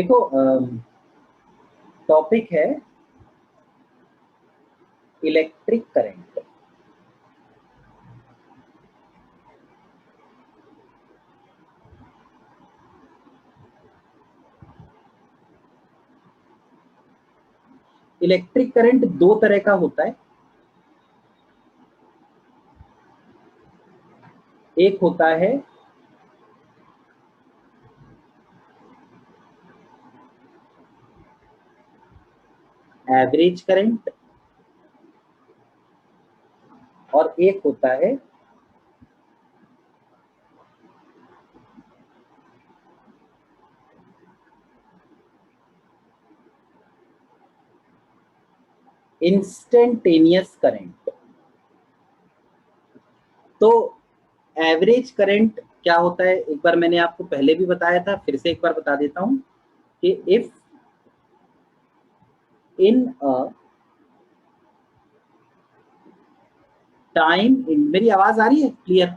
देखो, टॉपिक है electric current. Electric current दो तरह का होता है। एक होता है एवरेज करंट और एक होता है इंस्टेंटेनियस करंट। तो एवरेज करंट क्या होता है, एक बार मैंने आपको पहले भी बताया था, फिर से एक बार बता देता हूं कि इफ इन अ टाइम, मेरी आवाज आ रही है clear?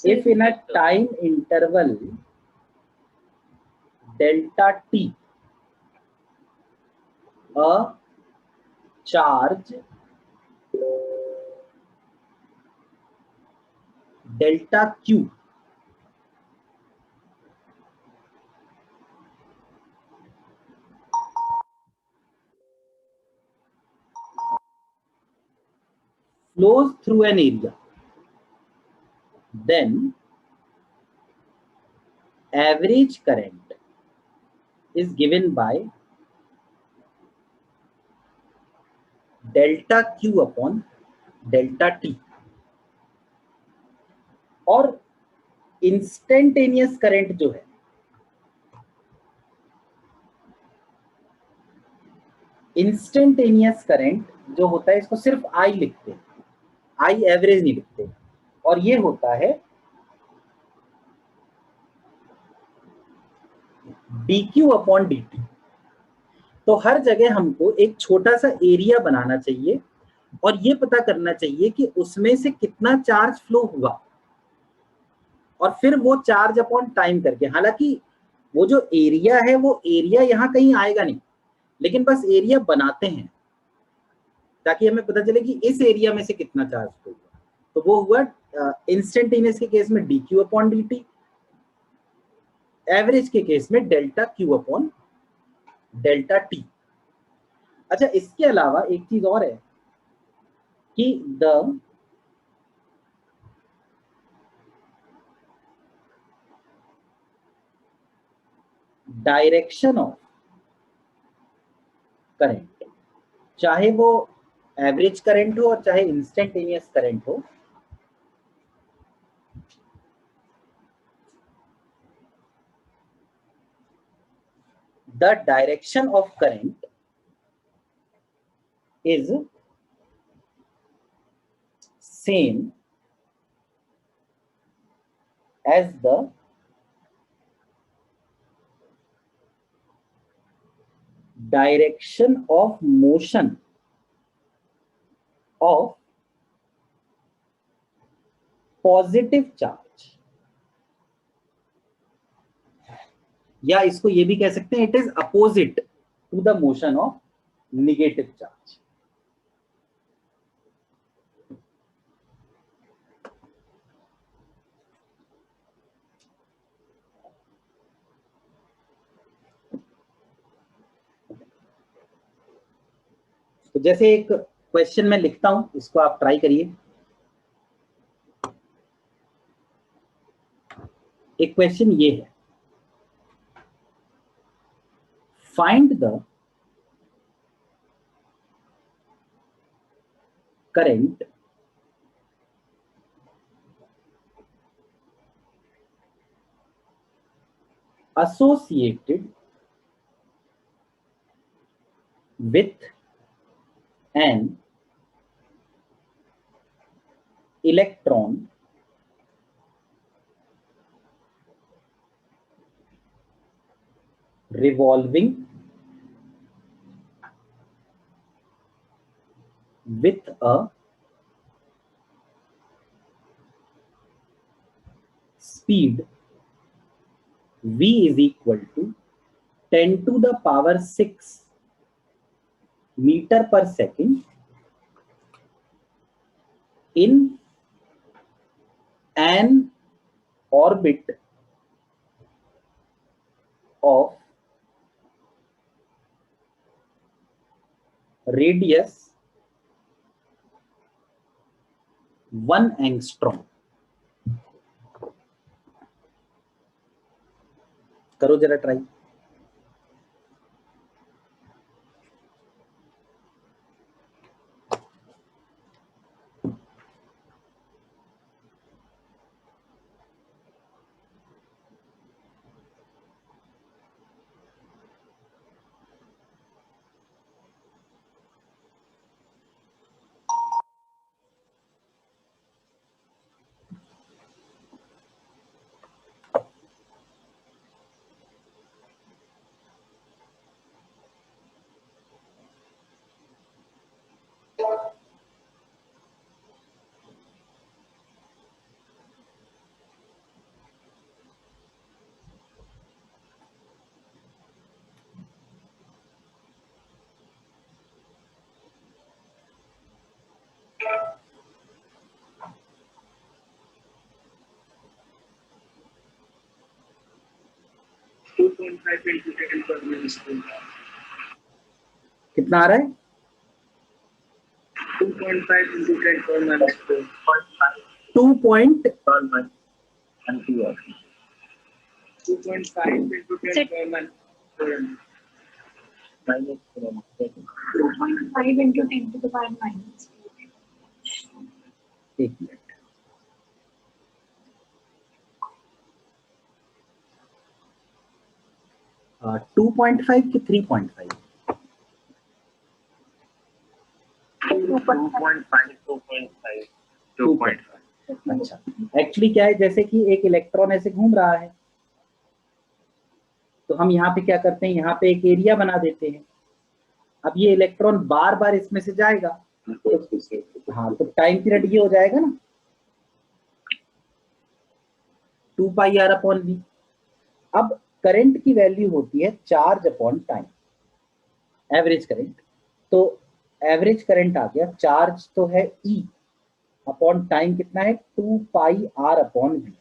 If in a time interval delta t a charge delta q flows through an area, then average current is given by delta q upon delta t। और instantaneous current जो है, instantaneous current जो होता है इसको सिर्फ आई लिखते हैं, आई एवरेज नहीं लिखते, और ये होता है dq अपॉन dt। तो हर जगह हमको एक छोटा सा एरिया बनाना चाहिए और ये पता करना चाहिए कि उसमें से कितना चार्ज फ्लो हुआ, और फिर वो चार्ज अपॉन टाइम करके, हालांकि वो जो एरिया है वो एरिया यहाँ कहीं आएगा नहीं, लेकिन बस एरिया बनाते हैं ताकि हमें पता चले कि इस एरिया में से कितना चार्ज फ्लो हुआ। तो वो हुआ इंस्टेंटेनियस के केस में dq अपॉन dt, एवरेज के केस में delta q upon delta t। अच्छा, इसके अलावा एक चीज और है कि द डायरेक्शन ऑफ करंट, चाहे वो एवरेज करंट हो और चाहे इंस्टेंटेनियस करंट हो, the direction of current is same as the direction of motion of positive charge, या इसको ये भी कह सकते हैं it is opposite to the motion of negative charge. तो जैसे एक क्वेश्चन मैं लिखता हूं, इसको आप ट्राई करिए। एक क्वेश्चन ये है, find the current associated with an electron revolving with a speed V is equal to 10 to the power 6 meter per second in an orbit of radius 1 angstrom. करो जरा ट्राई। कितना आ रहा है? 2.5 into 10 per minus 4. 2.5 into 10 per minus 4. Minus 2.5 into 10 to the power minus 4. एक minute. uh, 2.5 की 3.5? 2.5. अच्छा, actually क्या है, जैसे कि एक इलेक्ट्रॉन ऐसे घूम रहा है तो हम यहाँ पे क्या करते हैं, यहाँ पे एक एरिया बना देते हैं। अब ये इलेक्ट्रॉन बार बार इसमें से जाएगा तो हाँ, तो टाइम पीरियड ये हो जाएगा ना 2 पाई आर अपॉन वी। अब करंट की वैल्यू होती है charge upon time, average current. तो एवरेज करंट आ गया, चार्ज तो है ई अपॉन टाइम कितना है 2 पाई आर अपॉन वी।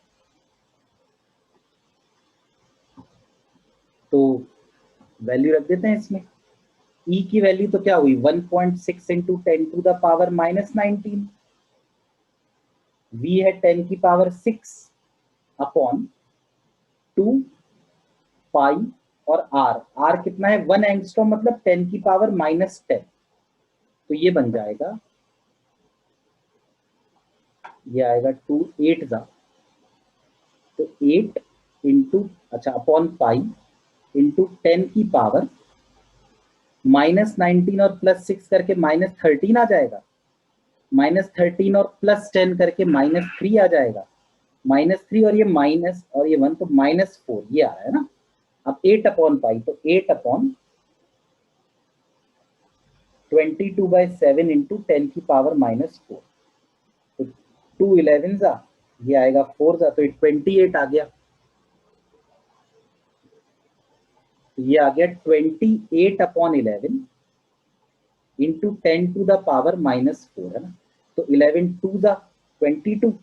तो वैल्यू रख देते हैं इसमें। ई की वैल्यू तो क्या हुई 1.6 into 10 to the power minus 19। वी है 10 की पावर 6 अपॉन 2 पाई और आर कितना है 1 एंगस्ट्रॉम, मतलब 10 की पावर माइनस 10। तो ये बन जाएगा, ये आएगा 2 8 जा, तो 8 इंटू अच्छा अपॉन पाई इंटू 10 की पावर माइनस 19 और प्लस 6 करके माइनस 13 आ जाएगा। माइनस 13 और प्लस 10 करके माइनस 3 आ जाएगा। माइनस 3 और ये माइनस और ये 1 तो माइनस 4 ये आ रहा है ना। अब 8 अपॉन पाई तो 8 अपॉन 22/7 इंटू 10 की पावर माइनस 4। तो 2 11 जा, ये आएगा 4 जा, तो 28 आ गया। ये आ गया 28 upon 11 into 10 to the power minus 4 है ना। तो 11 2 जा 22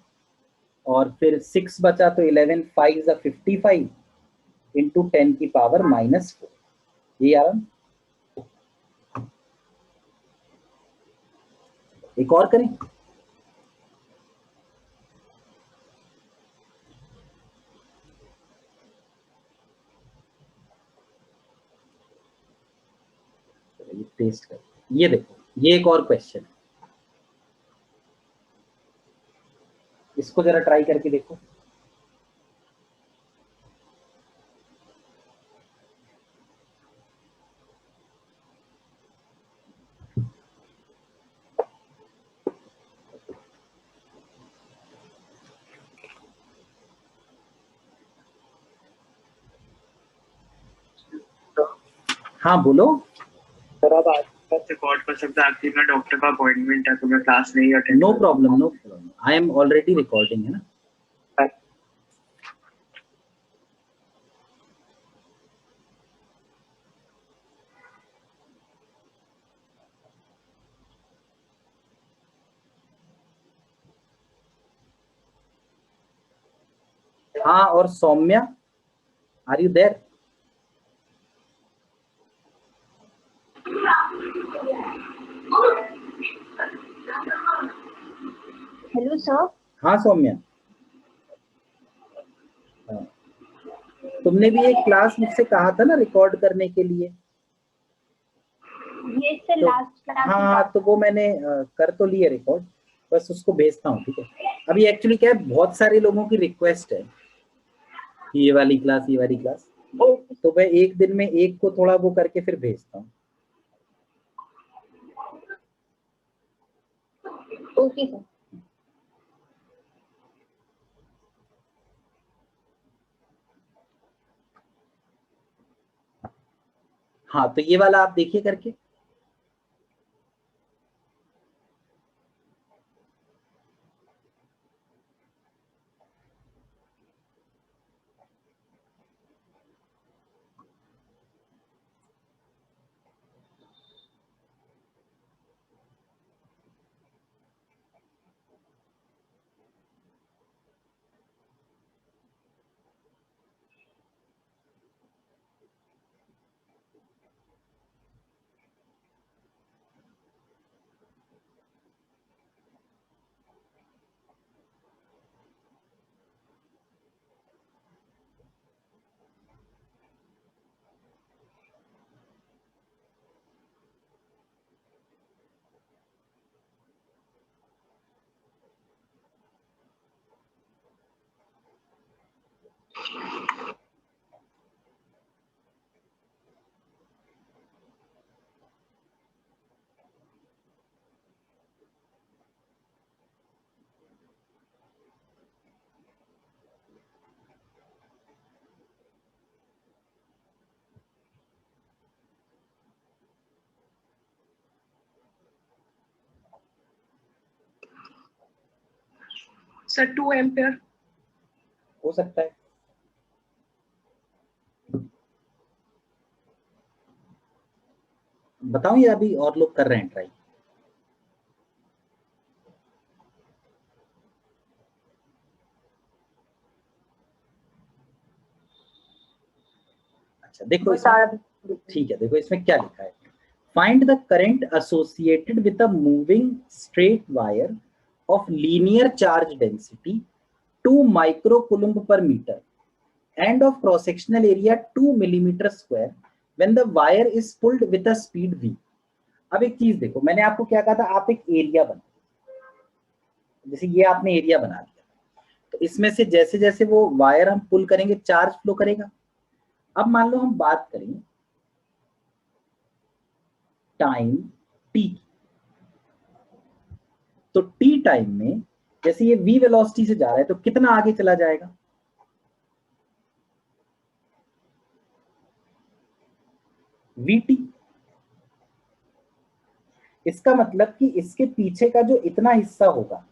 और फिर 6 बचा तो 11 5 जा 55 इंटू 10 की पावर माइनस 4। ये यार एक और करें। ये टेस्ट कर, ये देखो, ये एक और क्वेश्चन है, इसको जरा ट्राई करके देखो। हाँ बोलो। सर आप आज रिकॉर्ड कर सकते हैं, आपकी डॉक्टर का अपॉइंटमेंट है तो मैं क्लास नहीं attend. No problem, no problem, I am already recording है ना। हाँ, और Saumya, are you there? Hello sir. हाँ सौम्या, हाँ। तुमने भी एक क्लास मुझसे कहा था ना रिकॉर्ड करने के लिए। ये सर तो लास्ट क्लास में हाँ, तो वो मैंने कर तो लिए रिकॉर्ड, बस उसको भेजता हूँ, ठीक है। अभी एक्चुअली क्या है, बहुत सारे लोगों की रिक्वेस्ट है कि ये वाली क्लास, तो मैं एक दिन में एक को थोड़ा वो करके फिर भेजता हूँ। Okay sir. हाँ, तो ये वाला आप देखिए करके। सर 2 एम्पियर हो सकता है। बताऊं या अभी और लोग कर रहे हैं ट्राई? अच्छा देखो इसमें, ठीक है, देखो इसमें क्या लिखा है। Find the current associated with a moving straight wire of linear charge density 2 माइक्रोकूलम्ब पर metre and of cross sectional area 2 millimeter square when the wire is pulled with a speed v। अब एक चीज देखो, मैंने आपको क्या कहा था, आप एक एरिया बना, जैसे ये आपने एरिया बना लिया, तो इसमें से जैसे जैसे वो वायर हम पुल करेंगे चार्ज फ्लो करेगा। अब मान लो हम बात करें टाइम t की, तो t टाइम में जैसे ये v वेलोसिटी से जा रहा है तो कितना आगे चला जाएगा? vt। इसका मतलब कि इसके पीछे का जो इतना हिस्सा होगा,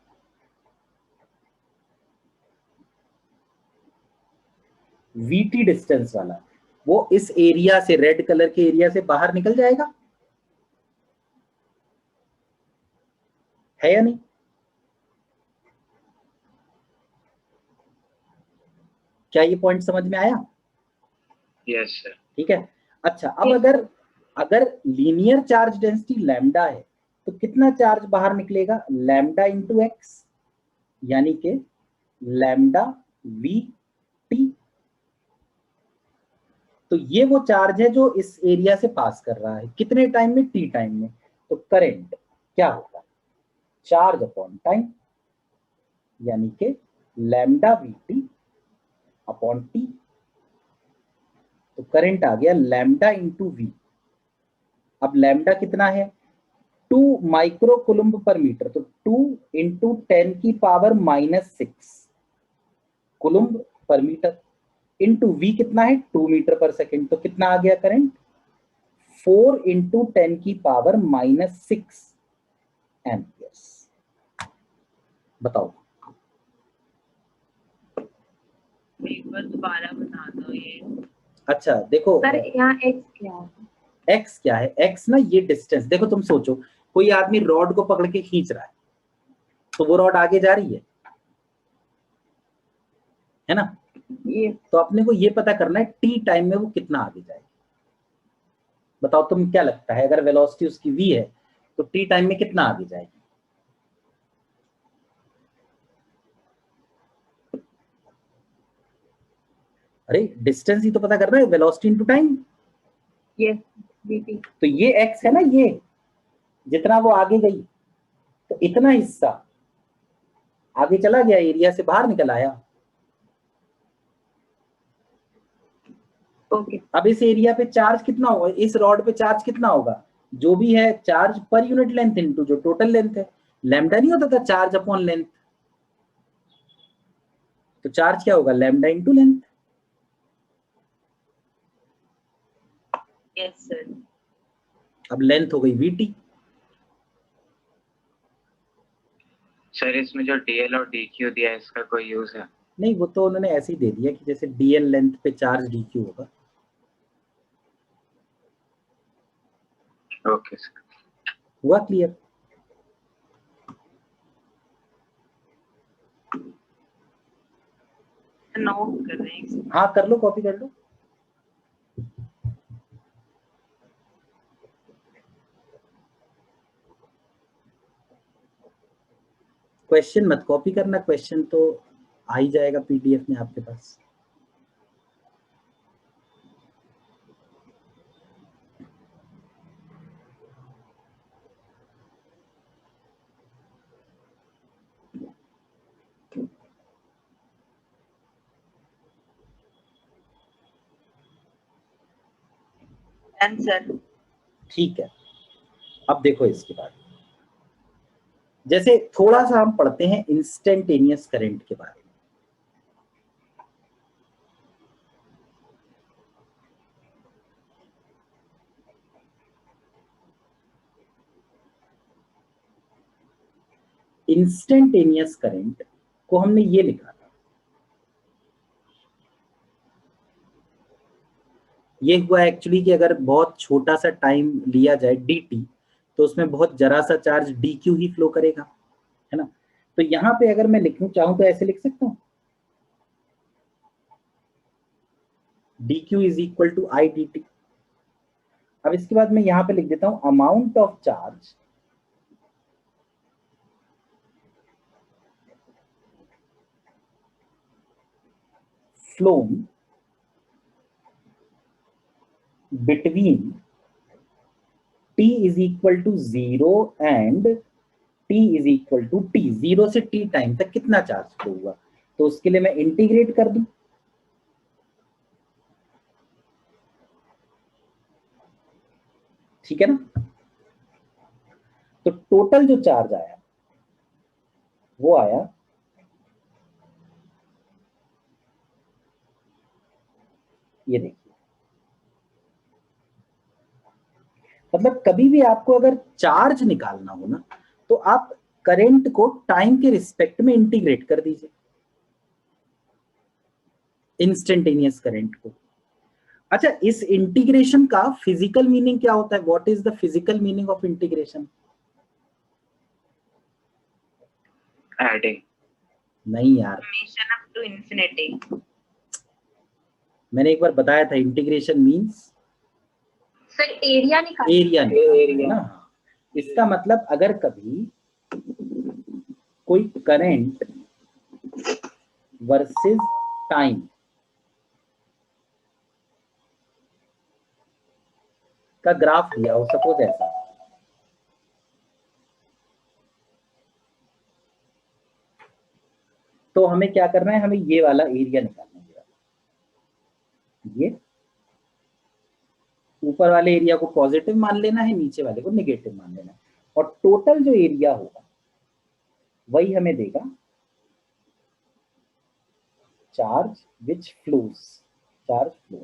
vt डिस्टेंस वाला, वो इस एरिया से, रेड कलर के एरिया से बाहर निकल जाएगा, है या नहीं? क्या ये पॉइंट समझ में आया? Yes sir. ठीक है। अच्छा, अब अगर लीनियर चार्ज डेंसिटी लैम्डा है तो कितना चार्ज बाहर निकलेगा? लैम्डा इंटू एक्स, यानी कि लैम्डा वी टी। तो ये वो चार्ज है जो इस एरिया से पास कर रहा है, कितने टाइम में? टी टाइम में। तो करंट क्या होगा? चार्ज अपॉन टाइम, यानी कि lambda we T upon T. तो करंट आ गया लैम्डा इंटू वी। अब लैम्डा कितना है? 2 माइक्रोकूलम्ब पर मीटर, तो 2 इंटू 10 की पावर -6 कुलम्ब पर मीटर, इंटू वी कितना है? 2 मीटर पर सेकेंड। तो कितना आ गया करंट? 4 इंटू 10 की पावर -6 एम्पियर्स। बताओ। एक बार दोबारा बता दो ये। अच्छा देखो, सर यहाँ x क्या है? x क्या है? x ना ये डिस्टेंस, देखो तुम सोचो, कोई आदमी रॉड को पकड़ के खींच रहा है, तो वो रॉड आगे जा रही है ना? ये तो अपने को ये पता करना है टी टाइम में वो कितना आगे जाएगी। बताओ तुम क्या लगता है, अगर वेलोसिटी उसकी v है तो टी टाइम में कितना आगे जाएगी? अरे डिस्टेंस ही तो पता करना है, वेलोसिटी इनटू टाइम। ये dt तो ये x है ना, ये जितना वो आगे गई, तो इतना हिस्सा आगे चला गया, एरिया से बाहर निकल आया। ओके अब इस एरिया पे चार्ज कितना होगा, इस रॉड पे चार्ज कितना होगा, जो भी है charge per unit length into जो टोटल लेंथ है। लैम्डा नहीं होता था चार्ज अपॉन लेंथ, तो चार्ज क्या होगा, lambda into length. Yes sir. अब लेंथ हो गई वीटी। सर इसमें जो डीएल और डीक्यू दिया है इसका कोई यूज है? नहीं, वो तो उन्होंने ऐसे ही दे दिया कि जैसे डीएल लेंथ पे चार्ज डीक्यू होगा। Okay sir. हुआ क्लियर? नोट कर रहे हैं। हाँ कर लो, कॉपी कर लो। क्वेश्चन मत कॉपी करना, क्वेश्चन तो आ ही जाएगा पीडीएफ में आपके पास। सर ठीक है, अब देखो इसके बाद, जैसे थोड़ा सा हम पढ़ते हैं इंस्टेंटेनियस करंट के बारे में। इंस्टेंटेनियस करंट को हमने ये लिखा था, ये हुआ एक्चुअली कि अगर बहुत छोटा सा टाइम लिया जाए dt, तो उसमें बहुत जरा सा चार्ज dq ही फ्लो करेगा, है ना। तो यहां पे अगर मैं लिखना चाहूं तो ऐसे लिख सकता हूं, dq is equal to I dt। अब इसके बाद मैं यहां पे लिख देता हूं amount of charge phloem between t is equal to 0 and t is equal to t, 0 से t टाइम तक कितना चार्ज फ्लो हुआ, तो उसके लिए मैं इंटीग्रेट कर दूं। ठीक है ना। तो टोटल जो चार्ज आया वो आया ये देखिए, मतलब कभी भी आपको अगर चार्ज निकालना हो ना, तो आप करंट को टाइम के रिस्पेक्ट में इंटीग्रेट कर दीजिए, इंस्टेंटेनियस करंट को। अच्छा, इस इंटीग्रेशन का फिजिकल मीनिंग क्या होता है, what is the physical meaning of integration? Adding. नहीं यार, समेशन अप टू इंफिनिटी। मैंने एक बार बताया था इंटीग्रेशन मींस सर एरिया निकाल, एरिया है ना। इसका मतलब अगर कभी कोई करंट वर्सेस टाइम का ग्राफ दिया हो, सपोज ऐसा, तो हमें क्या करना है, हमें ये वाला एरिया निकालना है। ये ऊपर वाले एरिया को पॉजिटिव मान लेना है, नीचे वाले को नेगेटिव मान लेना है, और टोटल जो एरिया होगा वही हमें देगा charge which flows, charge flow.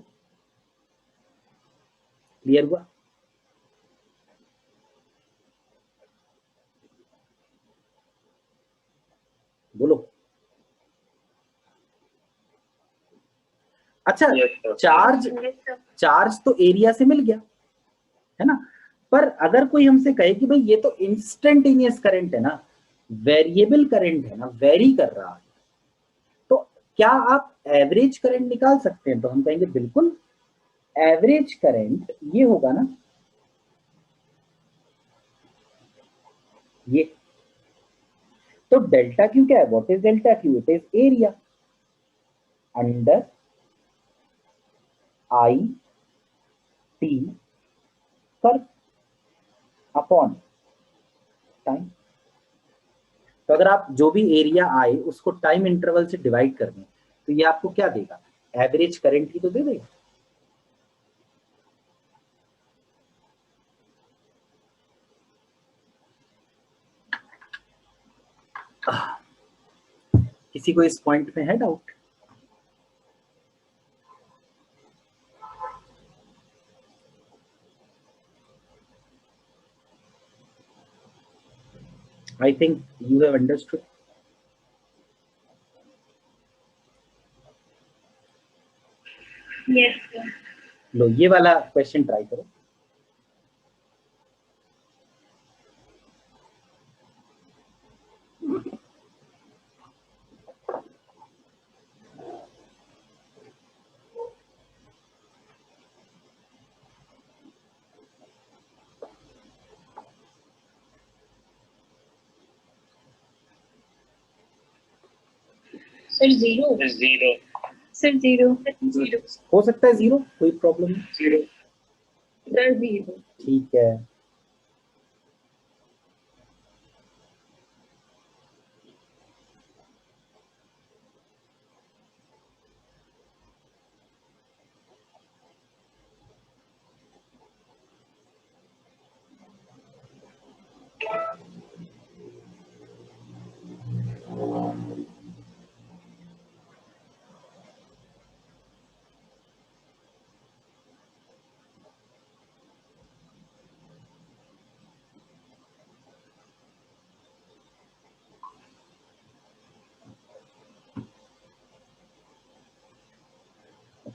Clear हुआ? बोलो। अच्छा, चार्ज तो एरिया से मिल गया, है ना। पर अगर कोई हमसे कहे कि भाई ये तो इंस्टेंटेनियस करंट है ना, वेरिएबल करंट है ना, वेरी कर रहा है, तो क्या आप एवरेज करंट निकाल सकते हैं? तो हम कहेंगे बिल्कुल, एवरेज करंट ये होगा ना, ये। तो डेल्टा क्यू क्या है? What is delta Q? It is area under I T curve upon time. तो अगर आप जो भी एरिया आए उसको टाइम इंटरवल से डिवाइड कर दें तो ये आपको क्या देगा? एवरेज करंट ही तो दे देगा। किसी को इस पॉइंट में है doubt? I think you have understood. Yes, sir. लो ये वाला क्वेश्चन ट्राई करो। Sir, zero. Zero. Sir, zero. Zero. हो सकता है जीरो, कोई प्रॉब्लम नहीं। Zero. Sir, zero. ठीक है,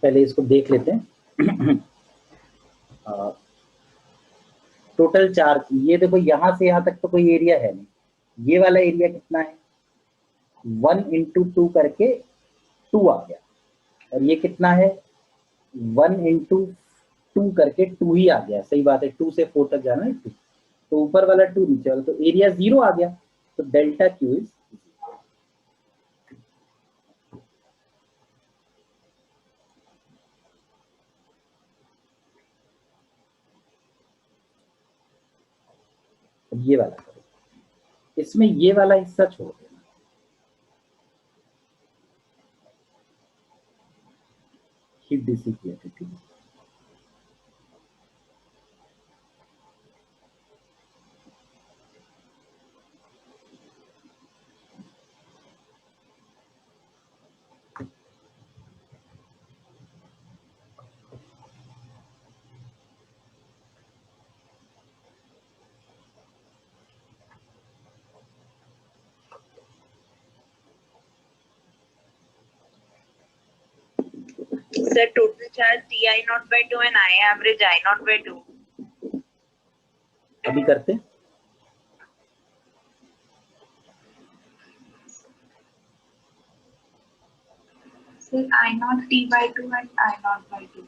पहले इसको देख लेते हैं। टोटल चार्ज, ये देखो यहां से यहां तक तो कोई एरिया है नहीं, ये वाला एरिया कितना है? 1 इंटू 2 करके 2 आ गया, और ये कितना है? 1 इंटू 2 करके 2 ही आ गया। सही बात है, 2 से 4 तक जाना है 2, तो ऊपर वाला 2 नीचे वाला, तो एरिया 0 आ गया। तो डेल्टा क्यू इज, ये वाला करो, इसमें ये वाला हिस्सा छोड़ देना। हीट डिसिपेटेड, ठीक है। Sir, total charge Ti naught by 2 and I average I naught by 2. अभी करते हैं। Sir, I naught T by 2 and I naught by 2.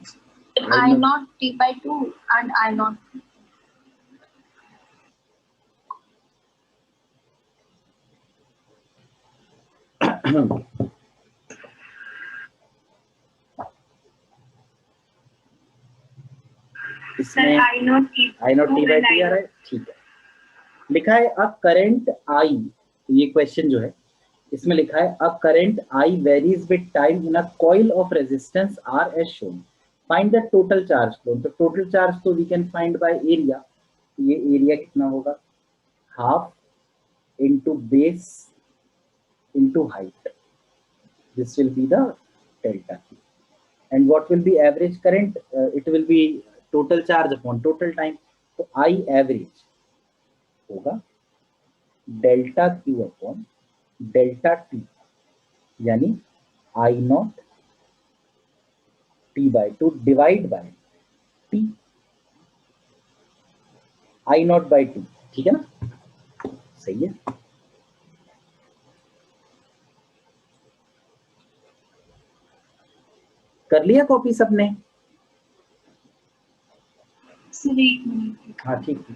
I I naught- naught T by 2 and I naught. Sir, इसमें I naught T. I naught T by T आ रहा है, ठीक है। लिखा है अ करंट आई, ये क्वेश्चन जो है इसमें लिखा है a current I varies with time in a coil of resistance R as shown, find the total charge flow. तो टोटल चार्ज तो we can find by area. ये एरिया कितना होगा? Half into base into height, this will be the delta Q. and what will be average current? It will be total charge upon total time. तो I average होगा delta Q upon delta T, यानी I not T by 2 divide by T, I not by 2, ठीक है ना? सही है। कर लिया कॉपी सबने? सर एक मिनट। हाँ ठीक है।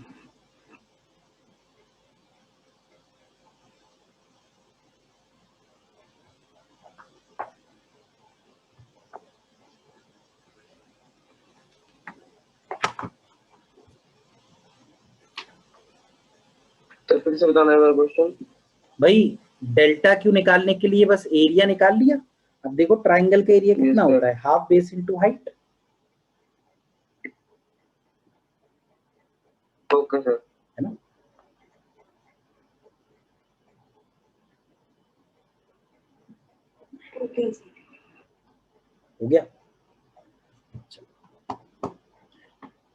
तो फिर से बताना है क्वेश्चन। भाई डेल्टा क्यू निकालने के लिए बस एरिया निकाल लिया। अब देखो ट्राइंगल का एरिया कितना होता है, half base into height. Okay sir. है ना? ओके हो गया।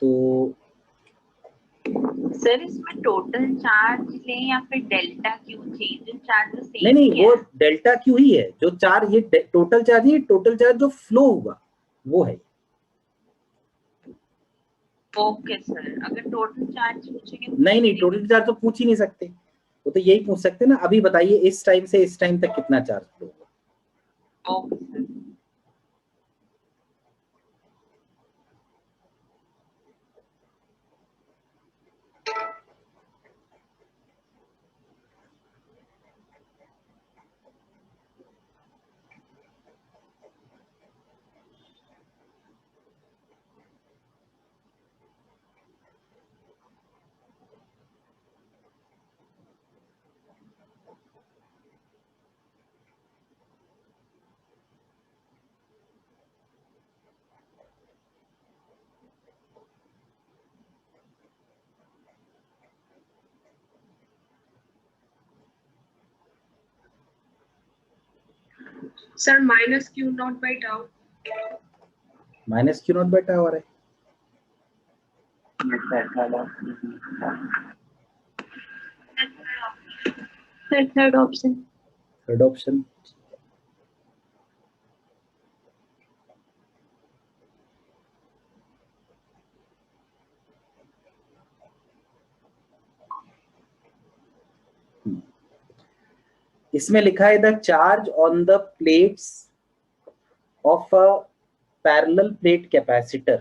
तो सर इसमें टोटल चार्ज लें या फिर delta Q, change in charge तो सेम नहीं ही वो है। डेल्टा क्यू ही है जो चार्ज, ये टोटल चार्ज ही, टोटल चार्ज जो फ्लो हुआ वो है। ओके सर, अगर टोटल चार्ज पूछेंगे नहीं टोटल चार्ज तो पूछ ही नहीं सकते, वो तो यही पूछ सकते ना, अभी बताइए इस टाइम से इस टाइम तक कितना चार्ज फ्लो हुआ। Okay sir. Sir minus Q not by tau. Minus Q not बेटा हो रहा है। Third option. Third option. इसमें लिखा है the charge on the plates of a parallel plate capacitor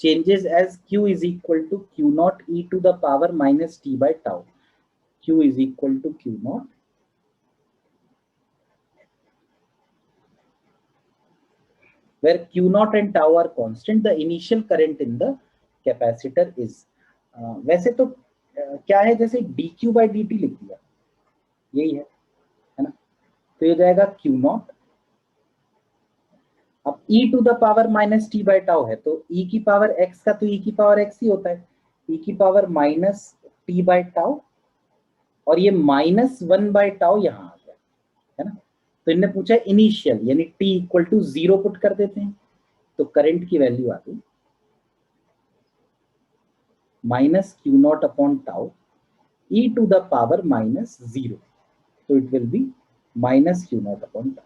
changes as q is equal to q naught e to the power minus t by tau. Q is equal to q naught where q naught and tau are constant, the initial current in the capacitor is वैसे तो क्या है, जैसे dq by dt लिख दिया, यही है ना? तो ये जाएगा q naught, अब e to the power minus T by tau है तो e की पावर x का तो e की पावर x ही होता है, e की power minus T by tau, और ये माइनस 1 बाई टाउ यहाँ आ गया, है ना? तो इनने पूछा इनिशियल, यानी t इक्वल टू 0 पुट कर देते हैं तो करंट की वैल्यू आ गई minus Q naught upon tau e to the power minus 0, तो it will be minus Q naught upon tau.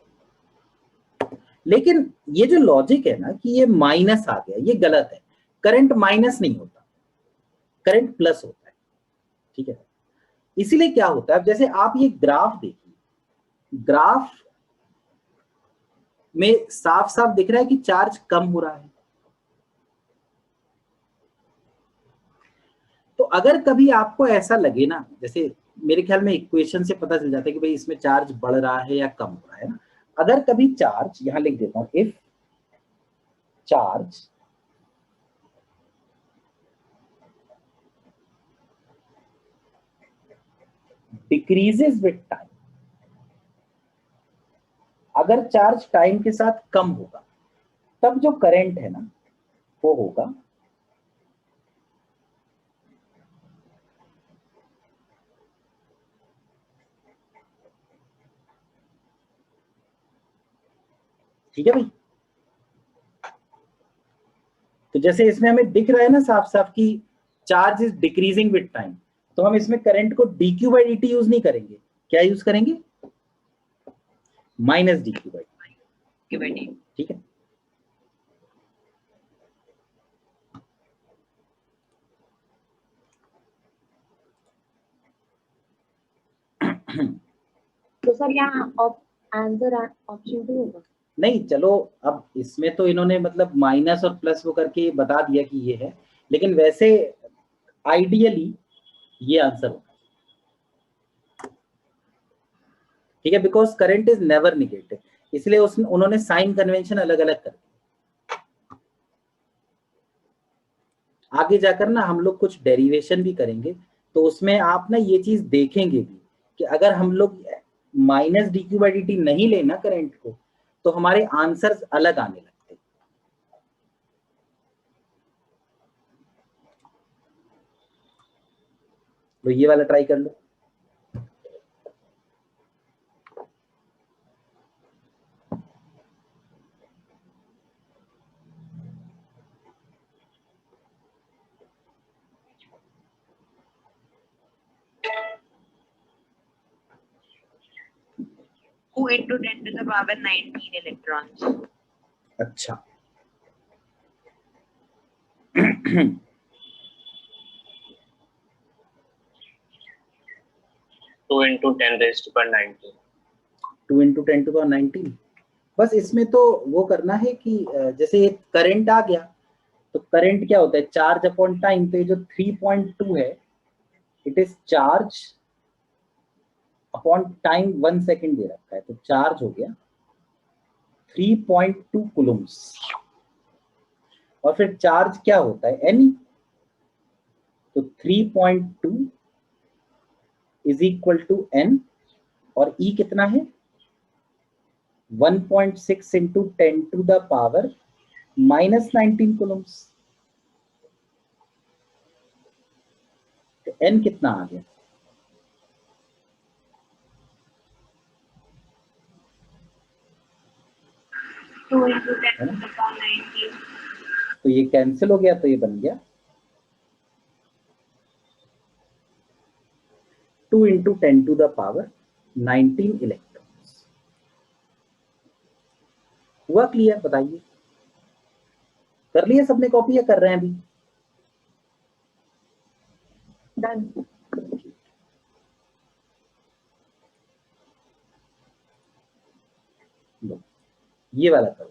लेकिन ये जो लॉजिक है ना कि ये माइनस आ गया, ये गलत है। करंट माइनस नहीं होता, करंट प्लस होता है, ठीक है? इसीलिए क्या होता है, अब जैसे आप ये ग्राफ देखिए, ग्राफ में साफ साफ दिख रहा है कि चार्ज कम हो रहा है। तो अगर कभी आपको ऐसा लगे ना, जैसे मेरे ख्याल में इक्वेशन से पता चल जाता है कि भाई इसमें चार्ज बढ़ रहा है या कम हो रहा है ना, अगर कभी चार्ज, यहां लिख देता हूं, if charge decreases with time, अगर चार्ज टाइम के साथ कम होगा तब जो करंट है ना वो होगा ठीक है भाई। तो जैसे इसमें हमें दिख रहा है ना साफ साफ कि charge is decreasing with time, तो हम इसमें करंट को dq बाई dt यूज नहीं करेंगे, क्या यूज करेंगे? माइनस dq बाई dt, ठीक है? तो सर यहाँ आंसर ऑप्शन 2 होगा। नहीं चलो, अब इसमें तो इन्होंने मतलब माइनस और प्लस वो करके बता दिया कि ये है, लेकिन वैसे आइडियली ये आंसर होगा, ठीक है, because current is never negative, इसलिए उन्होंने साइन कन्वेंशन अलग अलग कर दिया। आगे जाकर ना हम लोग कुछ डेरिवेशन भी करेंगे, तो उसमें आप ना ये चीज देखेंगे भी कि अगर हम लोग minus D Q by D T नहीं लेना करंट को, तो हमारे आंसर्स अलग आने लगते। तो ये वाला ट्राई कर लो। Two into 10 to the power 19 electrons. अच्छा two into 10 raised to power 19. 2 into 10 to power 19। बस इसमें तो वो करना है कि जैसे ये करंट आ गया, तो करंट क्या होता है, चार्ज अपॉन टाइम। तो ये जो 3.2 है, it is charge upon time 1 second दे रखा है, तो चार्ज हो गया 3.2 कूलम्स। और फिर चार्ज क्या होता है, एन, तो 3.2 इज इक्वल टू एन, और ई कितना है 1.6 into 10 to the power minus 19 coulombs. तो एन कितना आ गया, two into 10 to the power 19. तो ये कैंसिल हो गया, तो ये बन गया 2 into 10 to the power 19 electrons. हुआ क्लियर, बताइए कर लिया सबने कॉपी या कर रहे हैं अभी? Done. ये वाला करो।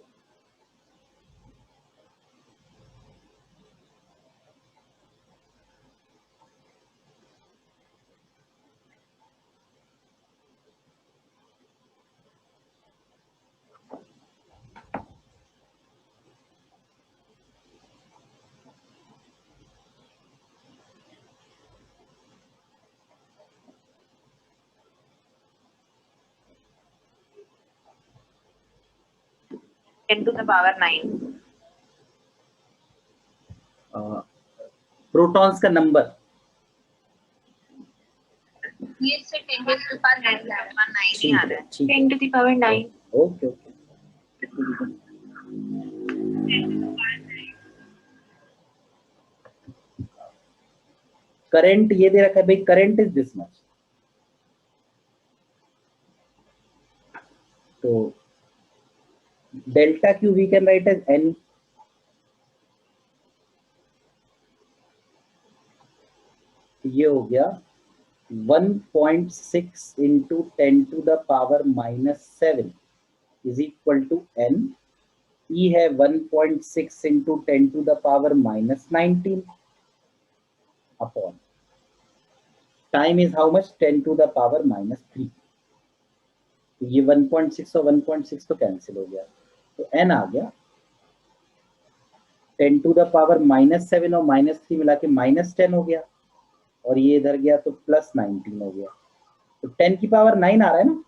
Ten to the power 9. Protons का नंबर, ये से 10 to the power 9 ला रहा है. 9 ही आ रहा है. ठीक है, 10 to the power 9. Okay okay. Current ये दे रखा है भाई, करंट इज दिस मच, तो delta Q we can write as N, ये हो गया 1.6 into 10 to the power minus 7 is equal to N. E है 1.6 into 10 to the power minus 19 upon time is how much, 10 to the power minus 3। तो ये 1.6 और 1.6 तो cancel हो गया, तो एन आ गया 10 टू द पावर माइनस 7 और माइनस 3 मिला के माइनस 10 हो गया, और ये इधर गया तो प्लस 19 हो गया, तो 10 की पावर 9 आ रहा है ना,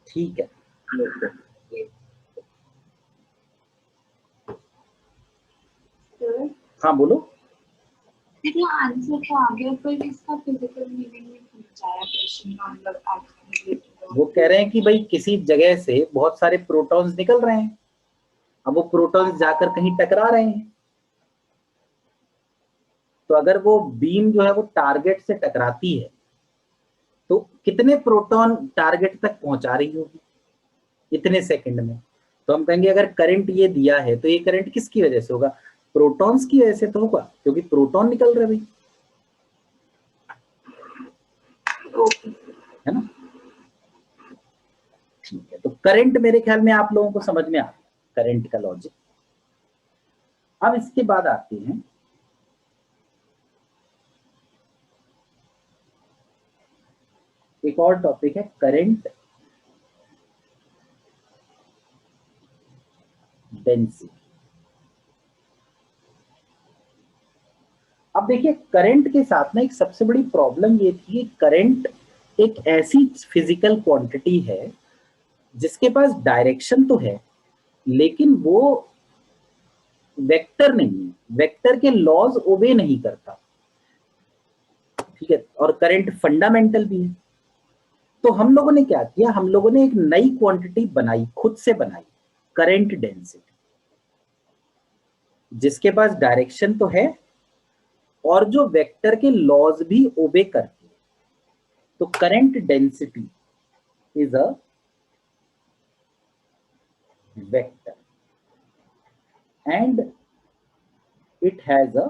ठीक है। हाँ बोलो। देखो आंसर तो आ गया, पर इसका फिजिकल मीनिंग नहीं समझाया क्वेश्चन का, मतलब एक्चुअली वो कह रहे हैं कि भाई किसी जगह से बहुत सारे प्रोटॉन्स निकल रहे हैं, अब वो प्रोटॉन्स जाकर कहीं टकरा रहे हैं, तो अगर वो बीम जो है वो टारगेट से टकराती है, तो कितने प्रोटॉन टारगेट तक पहुंचा रही होगी इतने सेकंड में। तो हम कहेंगे अगर करंट ये दिया है, तो ये करंट किसकी वजह से होगा, प्रोटॉन्स की वजह से तो होगा, क्योंकि प्रोटॉन निकल रहे भाई, है ना। ठीक है, तो करंट मेरे ख्याल में आप लोगों को समझ में आ गया, करंट का लॉजिक। अब इसके बाद आते हैं एक और टॉपिक है करंट डेंसिटी। अब देखिए करंट के साथ ना एक सबसे बड़ी प्रॉब्लम ये थी कि करंट एक ऐसी फिजिकल क्वांटिटी है जिसके पास डायरेक्शन तो है लेकिन वो वेक्टर नहीं है, वेक्टर के लॉज ओबे नहीं करता, ठीक है, और करंट फंडामेंटल भी है। तो हम लोगों ने क्या किया, हम लोगों ने एक नई क्वांटिटी बनाई, खुद से बनाई, करंट डेंसिटी, जिसके पास डायरेक्शन तो है और जो वेक्टर के लॉज भी ओबे करती है। तो current density is a vector and it has a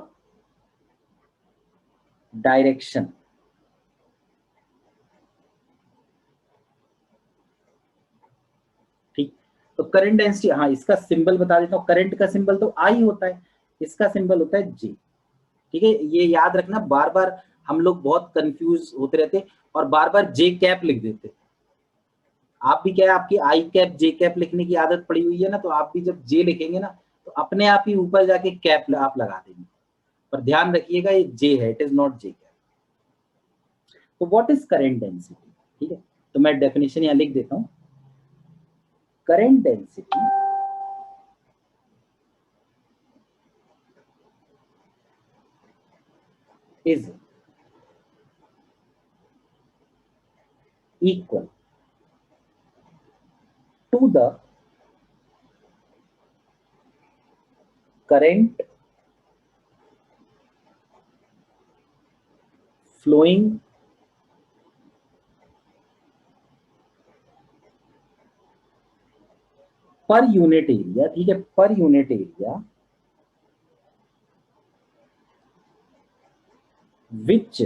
direction. ठीक, तो करंट डेंसिटी, हाँ इसका सिंबल बता देता हूं, करंट का सिंबल तो आई होता है, इसका सिंबल होता है जे। ठीक है, ये याद रखना, बार बार हम लोग बहुत कंफ्यूज होते रहते और बार बार जे कैप लिख देते। आप भी क्या है, आपकी आई कैप जे कैप लिखने की आदत पड़ी हुई है ना, तो आप भी जब जे लिखेंगे ना तो अपने आप ही ऊपर जाके कैप आप लगा देंगे, पर ध्यान रखिएगा ये जे है, it is not J cap. तो व्हाट इज करंट डेंसिटी, ठीक है, तो मैं डेफिनेशन यहां लिख देता हूं। Current density is equal to the current flowing per unit area, ठीक है, per unit area which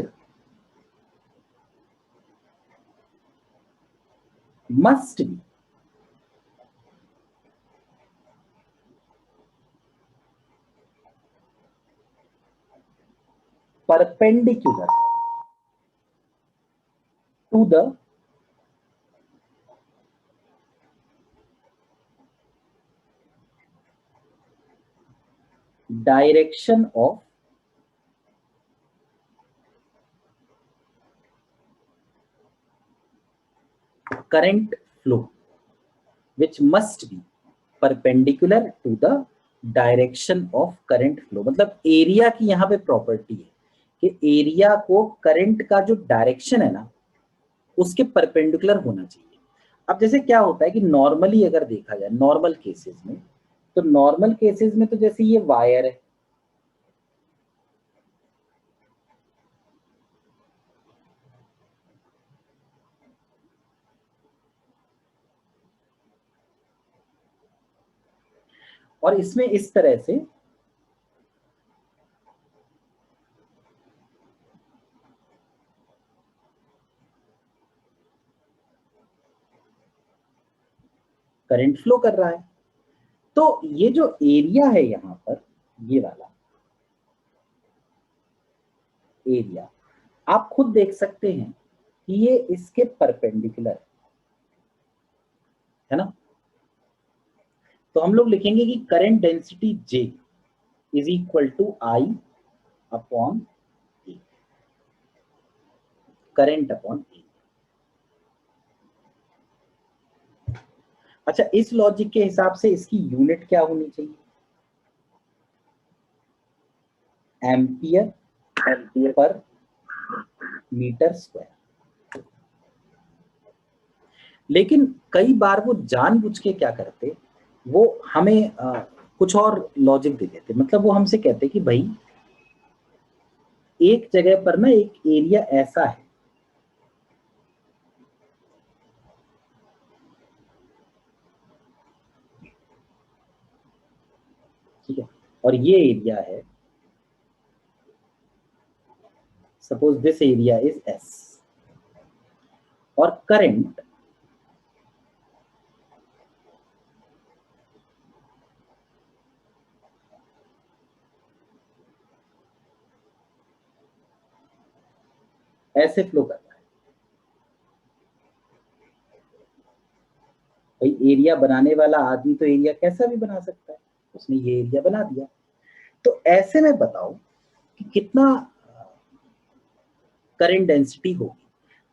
must be perpendicular to the direction of current flow, which must be perpendicular to the direction of current flow. मतलब area की यहां पे property है कि area को current का जो डायरेक्शन है ना उसके परपेंडिकुलर होना चाहिए। अब जैसे क्या होता है कि नॉर्मली अगर देखा जाए नॉर्मल केसेस में, तो नॉर्मल केसेस में तो जैसे ये वायर है, और इसमें इस तरह से करंट फ्लो कर रहा है। तो ये जो एरिया है यहां पर, ये वाला एरिया, आप खुद देख सकते हैं कि ये इसके परपेंडिकुलर है ना। तो हम लोग लिखेंगे कि current density J is equal to I upon A, current upon A. अच्छा, इस लॉजिक के हिसाब से इसकी यूनिट क्या होनी चाहिए, एम्पियर पर मीटर स्क्वायर। लेकिन कई बार वो जानबूझ के क्या करते, वो हमें कुछ और लॉजिक दे देते। मतलब वो हमसे कहते कि भाई एक जगह पर ना एक एरिया ऐसा है, ठीक है, और ये एरिया है, suppose this area is S, और करंट ऐसे फ्लो कर रहा है। भाई एरिया बनाने वाला आदमी तो एरिया कैसा भी बना सकता है, उसने ये एरिया बना दिया। तो ऐसे में बताओ कि कितना करंट डेंसिटी होगी।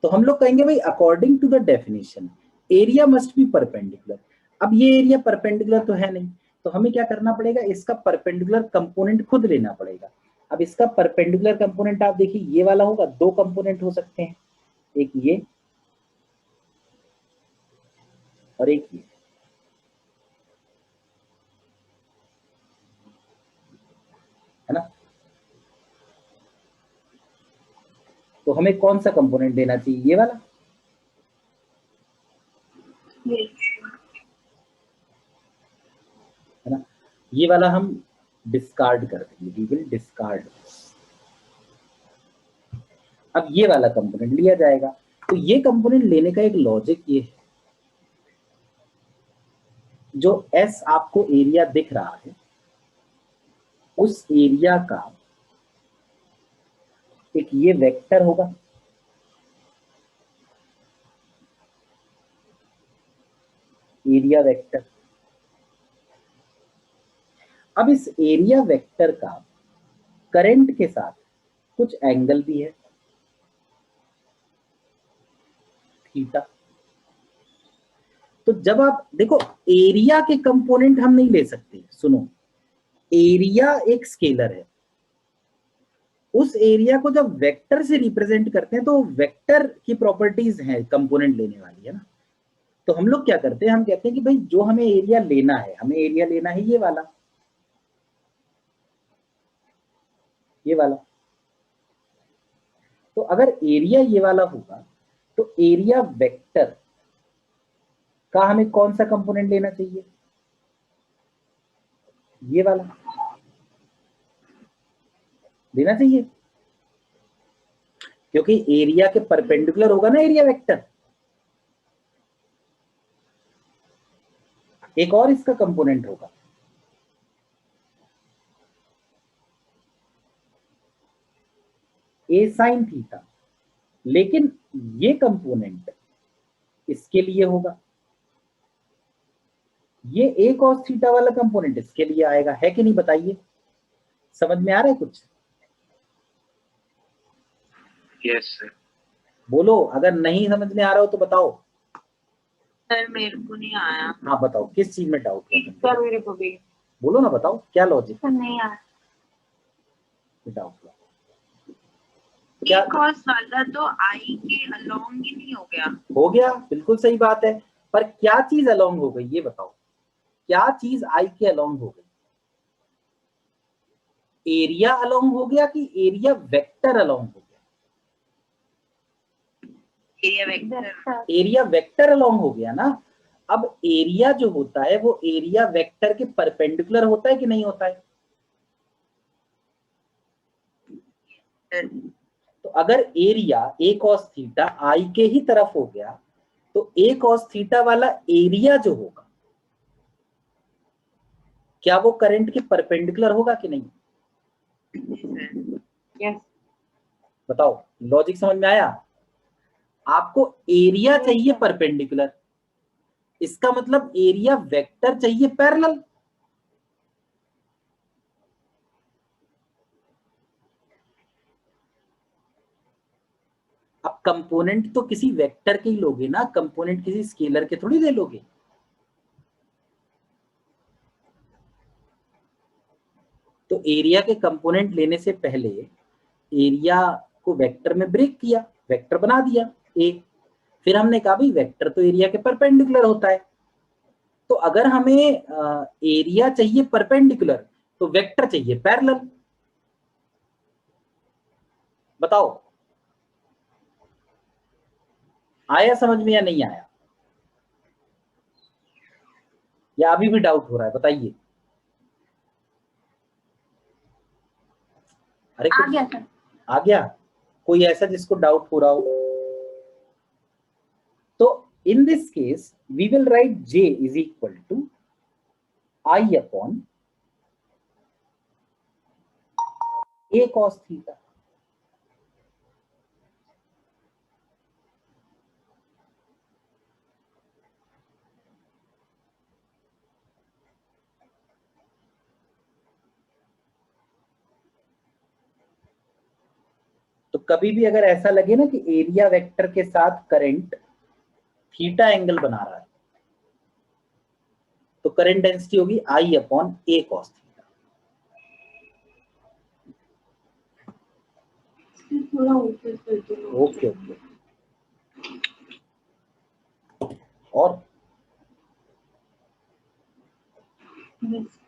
तो हम लोग कहेंगे भाई according to the definition area must be perpendicular. अब ये एरिया परपेंडिकुलर तो है नहीं, तो हमें क्या करना पड़ेगा, इसका परपेंडिकुलर कंपोनेंट खुद लेना पड़ेगा। अब इसका परपेंडिकुलर कंपोनेंट आप देखिए ये वाला होगा, दो कंपोनेंट हो सकते हैं, एक ये और एक ये, है ना। तो हमें कौन सा कंपोनेंट लेना चाहिए, ये वाला, है ना। ये वाला हम डिस्कार्ड कर देंगे, वी विल डिस्कार्ड। अब ये वाला कंपोनेंट लिया जाएगा। तो ये कंपोनेंट लेने का एक लॉजिक ये है, जो एस आपको एरिया दिख रहा है उस एरिया का एक ये वेक्टर होगा, एरिया वेक्टर। अब इस एरिया वेक्टर का करंट के साथ कुछ एंगल भी है, थीटा। तो जब आप देखो एरिया के कंपोनेंट हम नहीं ले सकते, सुनो, एरिया एक स्केलर है, उस एरिया को जब वेक्टर से रिप्रेजेंट करते हैं तो वेक्टर की प्रॉपर्टीज हैं कंपोनेंट लेने वाली, है ना। तो हम लोग क्या करते हैं, हम कहते हैं कि भाई जो हमें एरिया लेना है, हमें एरिया लेना है ये वाला, ये वाला। तो अगर एरिया ये वाला होगा तो एरिया वेक्टर का हमें कौन सा कंपोनेंट लेना चाहिए, ये वाला लेना चाहिए, क्योंकि एरिया के परपेंडिकुलर होगा ना एरिया वेक्टर। एक और इसका कंपोनेंट होगा, ए साइन थीटा, लेकिन ये कंपोनेंट इसके लिए होगा, ये ए कॉस थीटा वाला कंपोनेंट इसके लिए आएगा, है कि नहीं, बताइए, समझ में आ रहा है कुछ? Yes sir. बोलो, अगर नहीं समझ में आ रहा हो तो बताओ। सर मेरे को नहीं आया। हाँ बताओ, किस चीज में डाउट है? सर मेरे को भी बोलो ना, बताओ क्या लॉजिक सर नहीं आया। डाउट क्या कॉस वाला तो आई के अलोंग ही नहीं हो गया? हो गया, बिल्कुल सही बात है, पर क्या चीज अलोंग हो गई ये बताओ, क्या चीज आई के अलोंग हो गई? एरिया अलोंग हो गया कि एरिया वेक्टर अलोंग हो गया? Area vector. Area vector along हो गया ना। अब एरिया जो होता है वो एरिया वेक्टर के परपेंडिकुलर होता है कि नहीं होता है? तो अगर एरिया ए कॉस थीटा आई के ही तरफ हो गया तो ए कॉस थीटा वाला एरिया जो होगा क्या वो करंट के परपेंडिकुलर होगा कि नहीं? यस बताओ, लॉजिक समझ में आया? आपको एरिया चाहिए परपेंडिकुलर, इसका मतलब एरिया वेक्टर चाहिए पैरेलल। अब कंपोनेंट तो किसी वेक्टर के ही लोगे ना, कंपोनेंट किसी स्केलर के थोड़ी ले लोगे। तो एरिया के कंपोनेंट लेने से पहले एरिया को वेक्टर में ब्रेक किया, वेक्टर बना दिया ए, फिर हमने कहा भाई वेक्टर तो एरिया के परपेंडिकुलर होता है, तो अगर हमें एरिया चाहिए परपेंडिकुलर तो वेक्टर चाहिए पैरेलल। बताओ आया समझ में या नहीं आया, या अभी भी डाउट हो रहा है, बताइए। अरे आ गया सर। आ गया? कोई ऐसा जिसको डाउट हो रहा हो? तो in this case we will write J is equal to I upon A cos theta। कभी भी अगर ऐसा लगे ना कि एरिया वेक्टर के साथ करंट थीटा एंगल बना रहा है, तो करंट डेंसिटी होगी I upon A cos theta. थोड़ा ऊपर कर दो। Okay okay. और बस।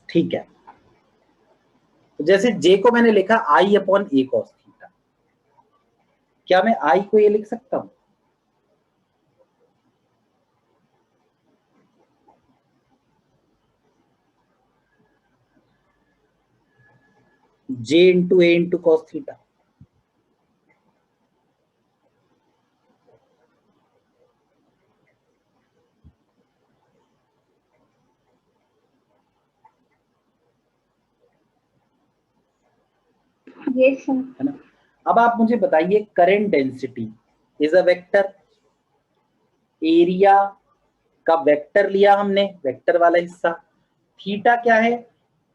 ठीक है, तो जैसे J को मैंने लिखा I upon A cos theta, क्या मैं I को ये लिख सकता हूं? J into A into cos theta. Yes sir. है ना। अब आप मुझे बताइए, current density is a vector, area का वेक्टर लिया हमने, वेक्टर वाला हिस्सा, थीटा क्या है?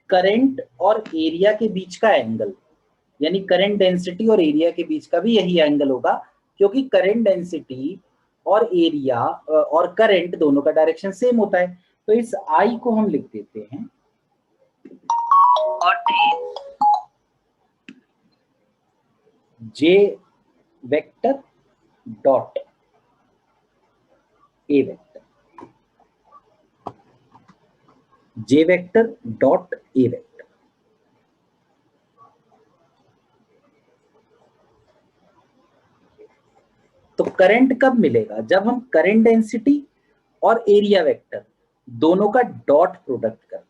करंट और एरिया के बीच का एंगल, यानी करंट डेंसिटी और एरिया के बीच का भी यही एंगल होगा, क्योंकि करंट डेंसिटी और एरिया और करंट दोनों का डायरेक्शन सेम होता है। तो इस I को हम लिख देते हैं J vector dot A vector, J vector dot A vector. तो करंट कब मिलेगा? जब हम करंट डेंसिटी और एरिया वेक्टर दोनों का डॉट प्रोडक्ट कर दें।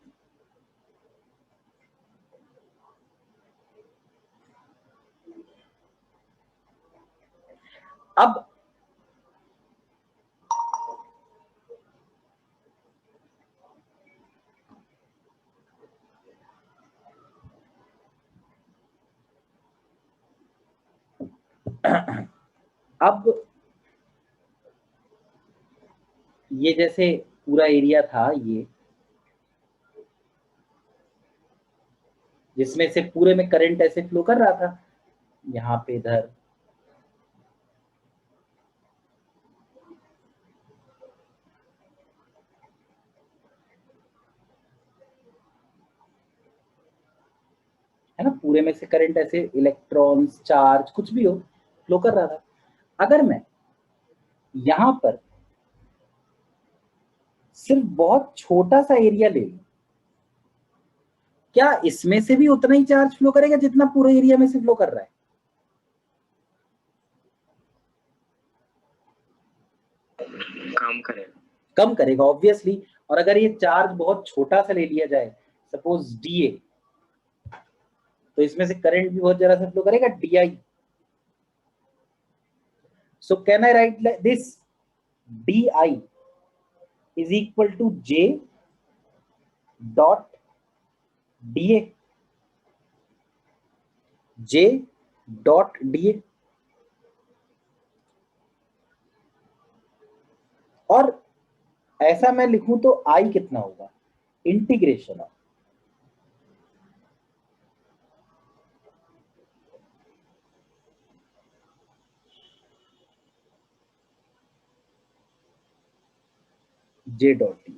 अब ये जैसे पूरा एरिया था, ये जिसमें से पूरे में करंट ऐसे फ्लो कर रहा था, यहाँ पे इधर है ना, पूरे में से करंट ऐसे इलेक्ट्रॉन्स, चार्ज, कुछ भी हो, फ्लो कर रहा था। अगर मैं यहां पर सिर्फ बहुत छोटा सा एरिया ले लूं, क्या इसमें से भी उतना ही चार्ज फ्लो करेगा जितना पूरे एरिया में से फ्लो कर रहा है? कम करेगा ऑब्वियसली। और अगर ये चार्ज बहुत छोटा सा ले लिया जाए, सपोज DA, तो इसमें से करंट भी बहुत जरा सा फ्लो करेगा, DI. So can I write like this? DI is equal to J dot DA. J dot DA. और ऐसा मैं लिखूं तो I कितना होगा, integration of J dot DA.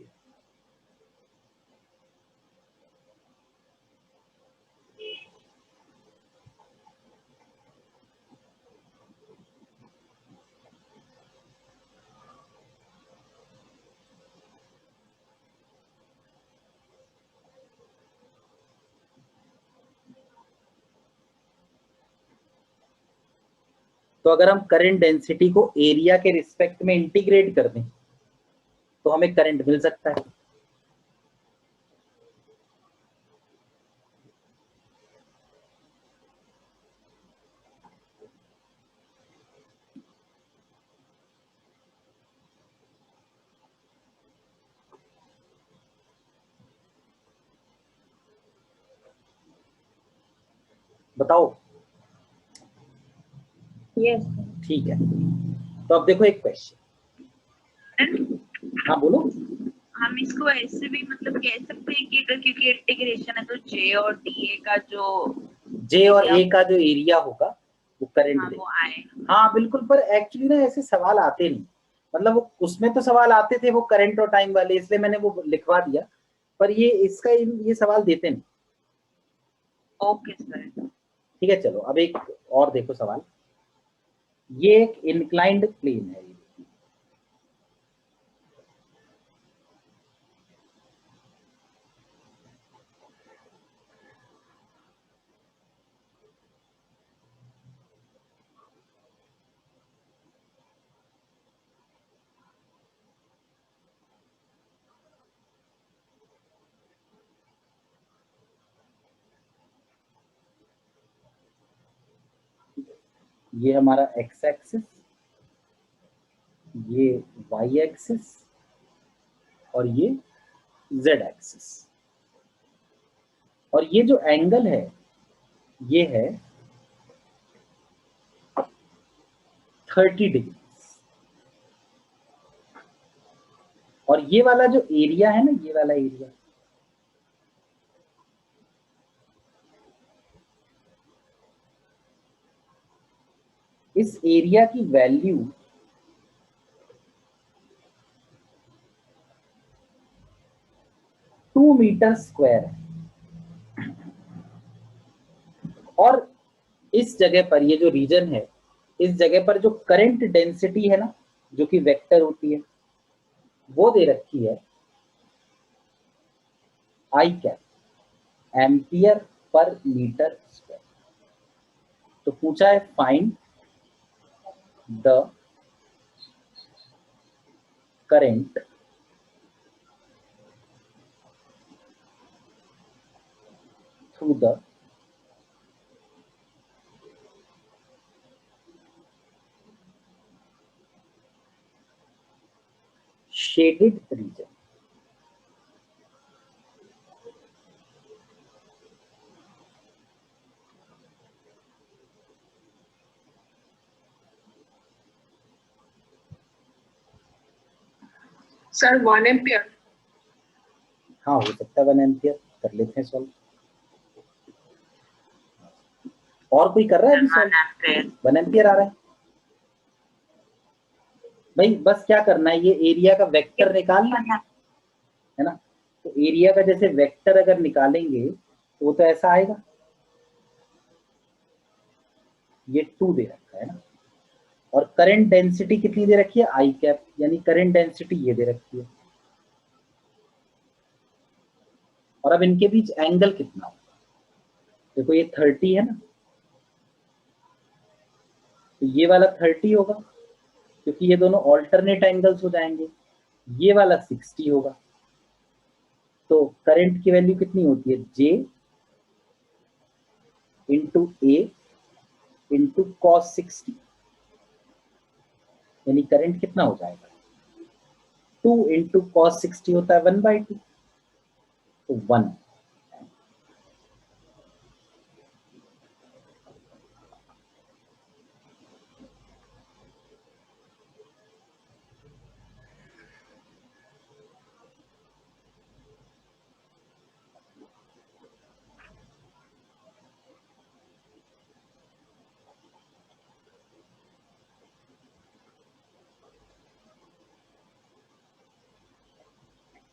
तो अगर हम करंट डेंसिटी को एरिया के रिस्पेक्ट में इंटीग्रेट कर दें तो हमें करंट मिल सकता है. बताओ. यस ठीक है, तो अब देखो एक क्वेश्चन. हाँ बोलो. हम इसको ऐसे भी मतलब कह सकते हैं कि अगर क्योंकि इंटीग्रेशन है तो J और DA का जो J और A का जो एरिया होगा वो करंट हाँ, देगा. वो आए. हाँ बिल्कुल, पर एक्चुअली ना ऐसे सवाल आते नहीं. मतलब वो उसमें तो सवाल आते थे वो करंट और टाइम वाले, इसलिए मैंने वो लिखवा दिया. पर ये इसका ये सवाल देते नहीं. Okay sir. ठीक है, चलो अब एक और देखो सवाल. ये एक इंक्लाइंड प्लेन है. ये हमारा एक्स एक्सिस, ये वाई एक्सिस और ये जेड एक्सिस. और ये जो एंगल है ये है 30 डिग्री. और ये वाला जो एरिया है ना, ये वाला एरिया, इस एरिया की वैल्यू 2 मीटर स्क्वायर है. और इस जगह पर, ये जो रीजन है, इस जगह पर जो करंट डेंसिटी है ना, जो कि वेक्टर होती है, वो दे रखी है आई cap, ampere per metre square. तो पूछा है find the current through the shaded region. Sir 1 ampere. हाँ हो सकता है 1 एम्पियर. कर लेते हैं सॉल्व. और कोई कर रहा है अभी सॉल्व? 1 एम्पियर आ रहा है भाई. बस क्या करना है, ये एरिया का वेक्टर निकालना है ना. तो एरिया का जैसे वेक्टर अगर निकालेंगे तो वो तो ऐसा आएगा. ये 2 दे रखा है ना. और करंट डेंसिटी कितनी दे रखी है, आई कैप, यानी करंट डेंसिटी ये दे रखी है. और अब इनके बीच एंगल कितना होगा, देखो ये 30 है ना, तो ये वाला 30 होगा क्योंकि ये दोनों ऑल्टरनेट एंगल्स हो जाएंगे. ये वाला 60 होगा. तो करंट की वैल्यू कितनी होती है, J इंटू ए इंटू कॉस 60, यानी करंट कितना हो जाएगा, 2 इंटू कॉस 60 होता है 1/2, तो 1।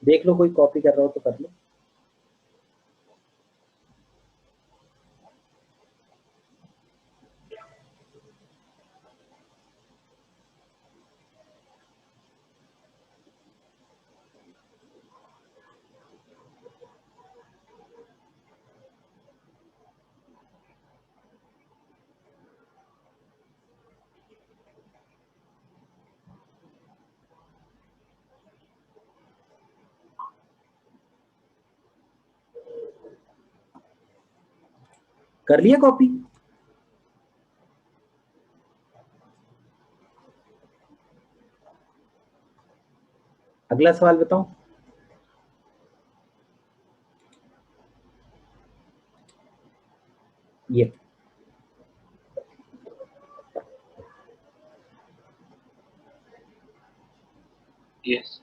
देख लो, कोई कॉपी कर रहा हो तो कर लो। कर लिया कॉपी? अगला सवाल बताओ। ये यस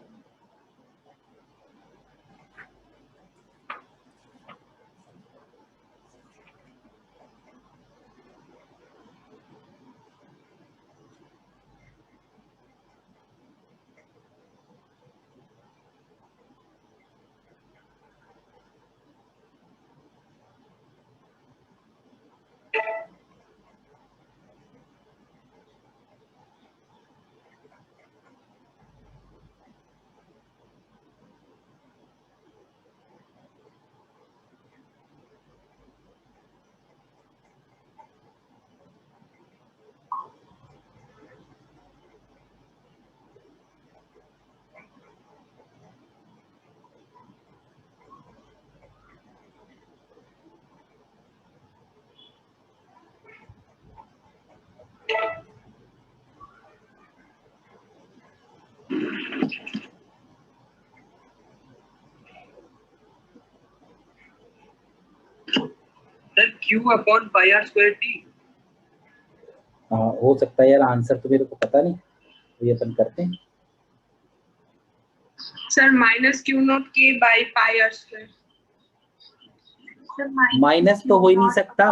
सर Q/πr²T। हाँ, हो सकता है यार, आंसर तो मेरे को पता नहीं, तो ये अपन करते हैं। Sir -Q0K/πr²। माइनस तो हो ही नहीं सकता,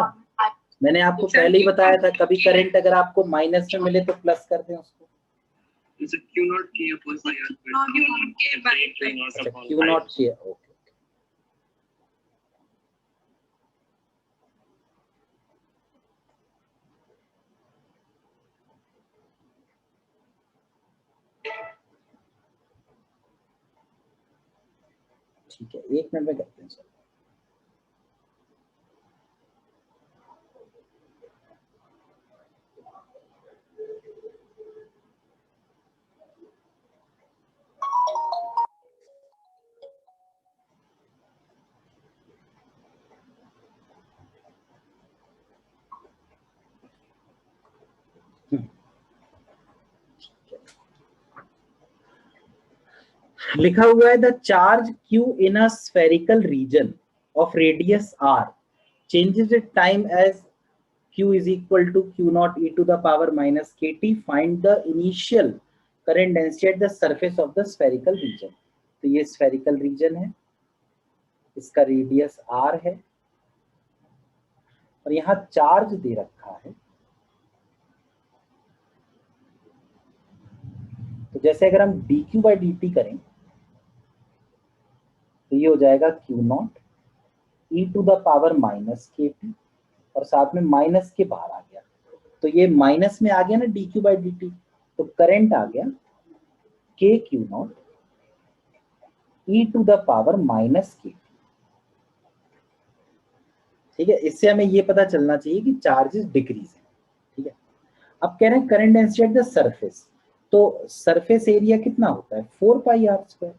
मैंने आपको पहले ही बताया था, कभी करंट अगर आपको माइनस में मिले तो प्लस कर दें उसको। Q0K, okay. ठीक है, 1 मिनट में करते हैं सर। लिखा हुआ है the charge Q in a spherical region of radius r changes its time as Q is equal to Q0 e to the power minus kt. Find the initial current density at the surface of the spherical region। तो ये spherical region है, इसका radius r है और यहाँ charge दे रखा है। तो जैसे अगर हम dq/dt करें तो ये हो जाएगा Q0 e to the power minus kt, और साथ में माइनस के बाहर आ गया, तो ये माइनस में आ गया ना dq/dt, तो करंट आ गया kQ0 e to the power minus kt। ठीक है, इससे हमें ये पता चलना चाहिए कि चार्जेस डिक्रीज है। ठीक है, अब कह रहे हैं current density at the surface, तो सरफेस एरिया कितना होता है 4πr²।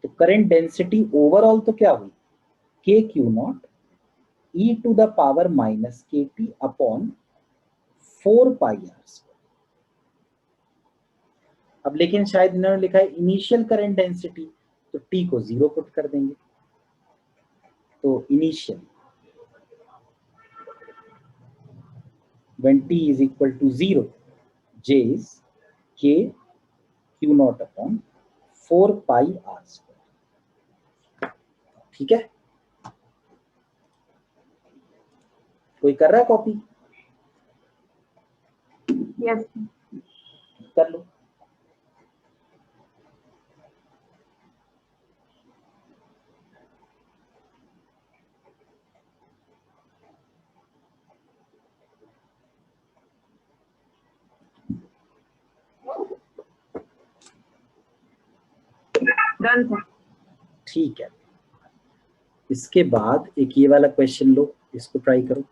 तो करंट डेंसिटी ओवरऑल तो क्या हुई kQ0 e to the power minus kt upon 4 pi r। अब लेकिन शायद इन्होंने लिखा है इनिशियल करंट डेंसिटी, तो t को 0 पुट कर देंगे। तो initial when t is equal to 0, j is k q naught upon 4 pi r square। ठीक है, कोई कर रहा है कॉपी? यस कर लो। डन था। ठीक है, इसके बाद एक ये वाला क्वेश्चन लो, इसको ट्राई करो।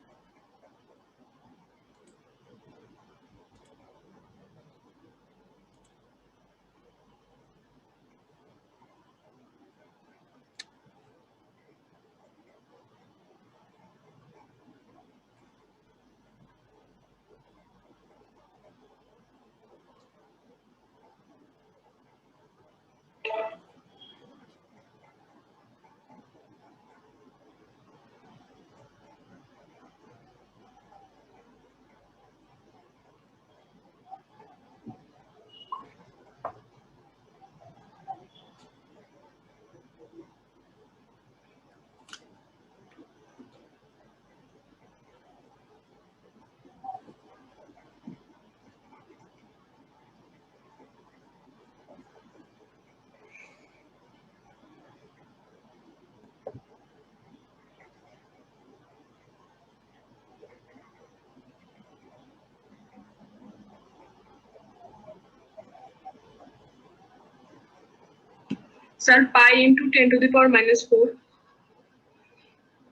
Sir pi into 10 to the power -4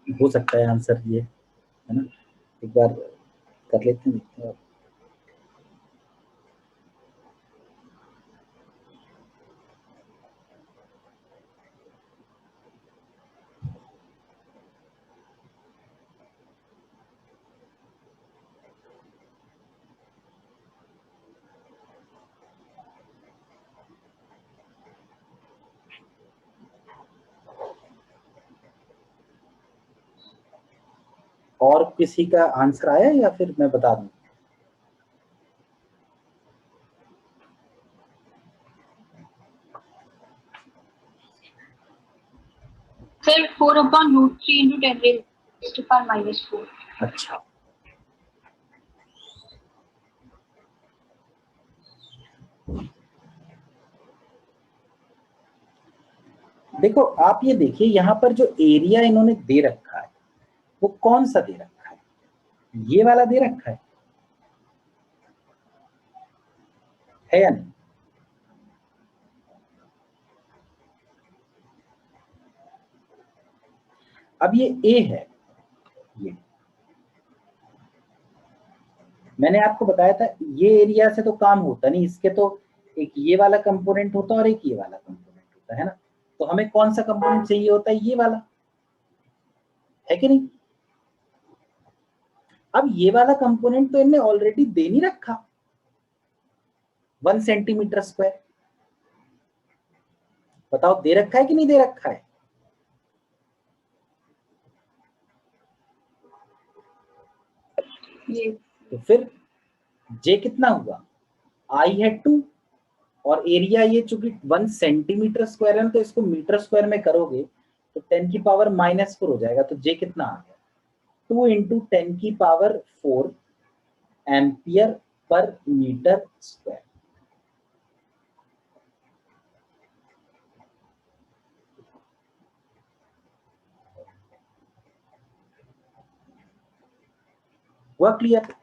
हो सकता है आंसर ये, है ना? एक बार कर लेते हैं, देखते हैं। और किसी का आंसर आया या फिर मैं बता दूं? Sir 4/√3 into 10⁻⁻⁴। अच्छा, देखो आप ये देखिए, यहाँ पर जो एरिया इन्होंने दे रखा है वो कौन सा दे रखा है? ये वाला दे रखा है या नहीं? अब ये A है, ये मैंने आपको बताया था, ये एरिया से तो काम होता नहीं, इसके तो एक ये वाला कंपोनेंट होता है और एक ये वाला कंपोनेंट होता है ना। तो हमें कौन सा कंपोनेंट चाहिए होता है? ये वाला, है कि नहीं? अब ये वाला कंपोनेंट तो इनने ऑलरेडी दे नहीं रखा, 1 सेंटीमीटर स्क्वायर। बताओ दे रखा है कि नहीं दे रखा है? तो फिर J कितना हुआ? I है 2 और एरिया ये चूंकि 1 सेंटीमीटर स्क्वायर है तो इसको मीटर स्क्वायर में करोगे तो 10 की पावर -4 हो जाएगा। तो J कितना आ गया? 2 × 10 की power 4 ampere per metre square. हुआ क्लियर?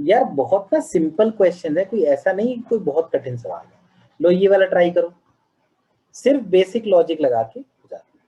यार बहुत ना सिंपल क्वेश्चन है, कोई ऐसा नहीं कोई बहुत कठिन सवाल है। लो ये वाला ट्राई करो, सिर्फ बेसिक लॉजिक लगा के हो जाता है।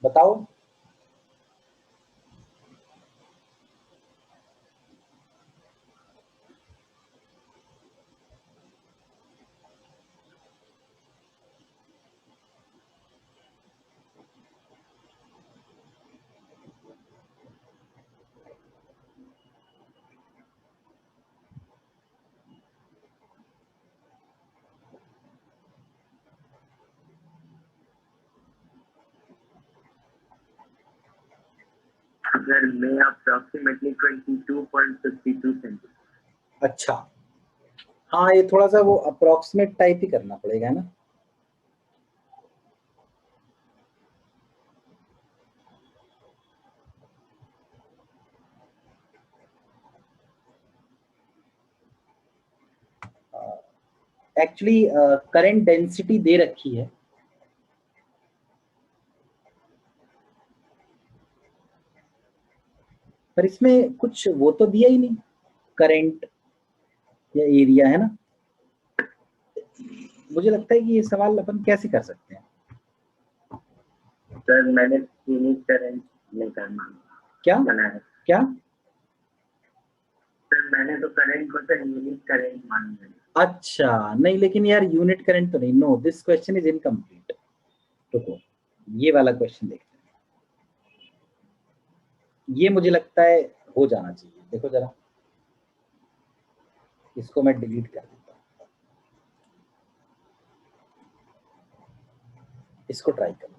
बताओ। अगर मैं अप्रोक्सीमेटली 22.52 सेंटीमीटर। अच्छा, हाँ ये थोड़ा सा वो अप्रोक्सीमेट टाइप ही करना पड़ेगा ना। एक्चुअली करंट डेंसिटी दे रखी है, पर इसमें कुछ वो तो दिया ही नहीं, करंट या एरिया, है ना। मुझे लगता है कि ये सवाल अपन कैसे कर सकते हैं। सर मैंने यूनिट करंट निकालना क्या बनाया। क्या? सर मैंने तो करंट को सर यूनिट करंट मान लिया। अच्छा नहीं, लेकिन यार यूनिट करंट तो नहीं। No, this question is incomplete. रुको, ये वाला क्वेश्चन देखते हैं। ये मुझे लगता है हो जाना चाहिए। देखो जरा, इसको मैं डिलीट कर देता हूँ, इसको ट्राई करो।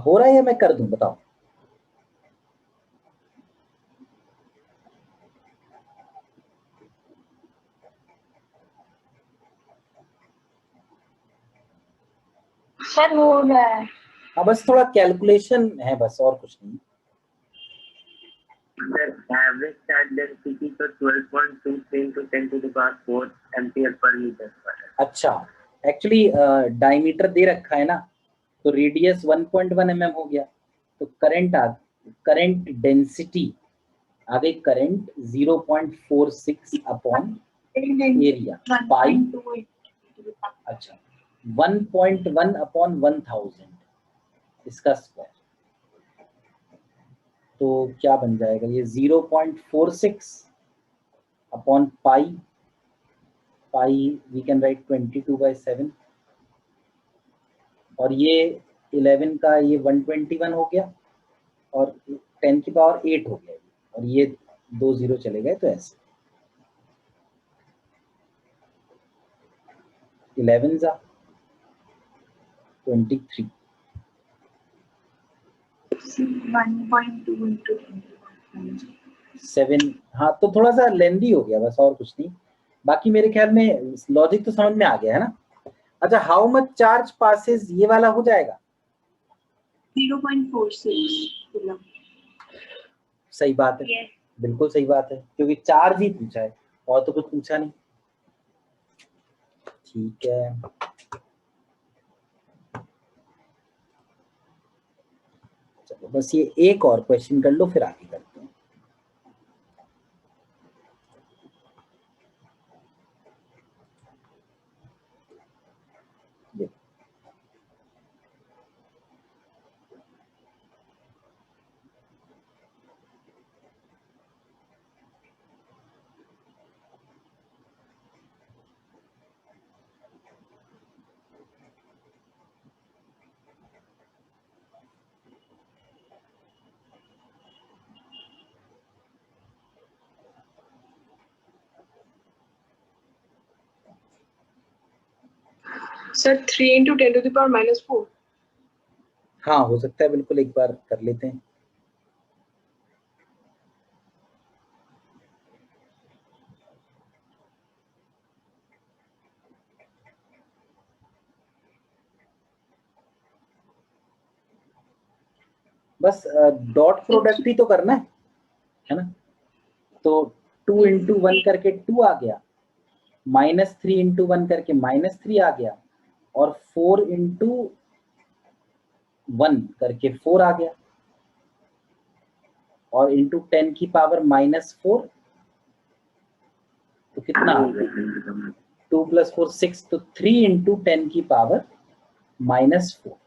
हो रहा है या मैं कर दूं, बताओ। सर हो रहा है। हाँ बस थोड़ा कैलकुलेशन है, बस और कुछ नहीं। सर एवरेज चार्ज डेंसिटी तो 12.23 into 10⁴ एम्पियर पर मीटर पर है। अच्छा, एक्चुअली डायमीटर दे रखा है ना, तो रेडियस 1.1 mm हो गया। तो करंट डेंसिटी आ गई, करंट 0.46 अपॉन एरिया पाई। अच्छा, 1.1 अपॉन 1000 इसका स्क्वायर, तो क्या बन जाएगा ये 0.46 upon pi we can write 22/7, और ये 11 का ये 121 हो गया, और 10 की पावर 8 हो गया, और ये 2 0 चले गए, तो ऐसे 11 जा 23 1.2 into 7। हाँ तो थोड़ा सा लेंदी हो गया, बस और कुछ नहीं। बाकी मेरे ख्याल में लॉजिक तो समझ में आ गया है ना। अच्छा, हाउ मच चार्ज पासेस, ये वाला हो जाएगा 0.46 सही बात है। Yes. बिल्कुल सही बात है, क्योंकि चार्ज ही पूछा है और तो कुछ पूछा नहीं। ठीक है, चलो बस ये एक और क्वेश्चन कर लो फिर आगे करते हैं। Sir, 3 into 10 to the power minus 4. हाँ हो सकता है, बिल्कुल एक बार कर लेते हैं। बस डॉट प्रोडक्ट ही तो करना है ना। तो 2 इंटू 1 करके 2 आ गया, -3 इंटू 1 करके -3 आ गया, और 4 इंटू 1 करके 4 आ गया, और इंटू 10 की पावर -4, तो कितना 2 + 4 6, तो 3 इंटू 10 की पावर -4।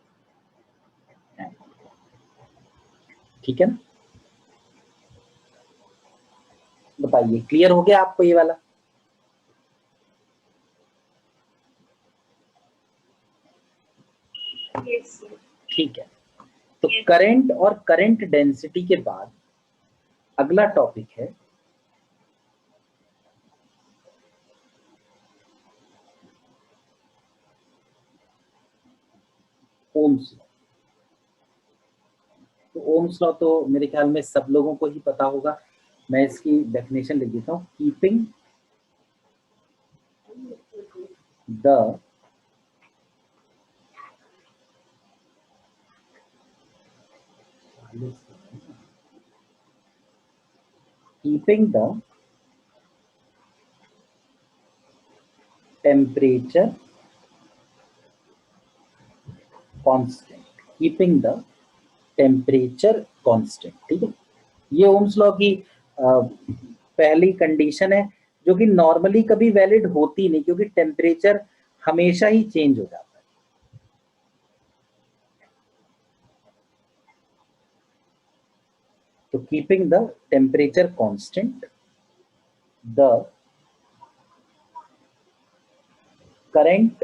ठीक है ना, बताइए क्लियर हो गया आपको ये वाला? Yes, sir. ठीक है, तो करंट और करंट डेंसिटी के बाद अगला टॉपिक है ओम्स लॉ। तो ओम्स लॉ तो मेरे ख्याल में सब लोगों को ही पता होगा। मैं इसकी डेफिनेशन लिख देता हूँ, keeping the temperature constant, keeping the temperature constant. ठीक है, ये ओम्स लॉ की पहली कंडीशन है, जो कि नॉर्मली कभी वैलिड होती नहीं, क्योंकि टेम्परेचर हमेशा ही चेंज हो जाता है। तो keeping the temperature constant, the current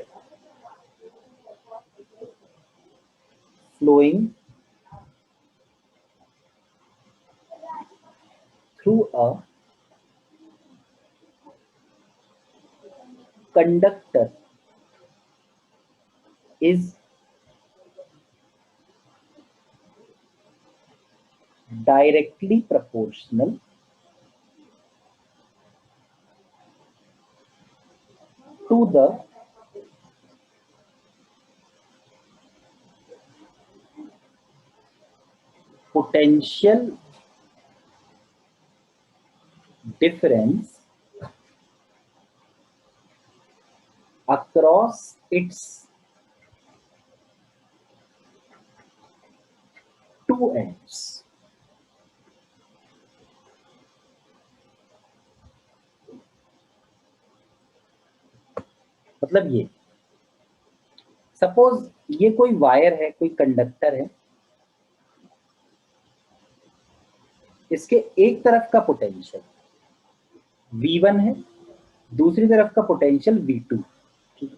flowing through a conductor is directly proportional to the potential difference across its two ends। मतलब ये, सपोज ये कोई वायर है, कोई कंडक्टर है, इसके एक तरफ का पोटेंशियल V1 है, दूसरी तरफ का पोटेंशियल V2। ठीक है,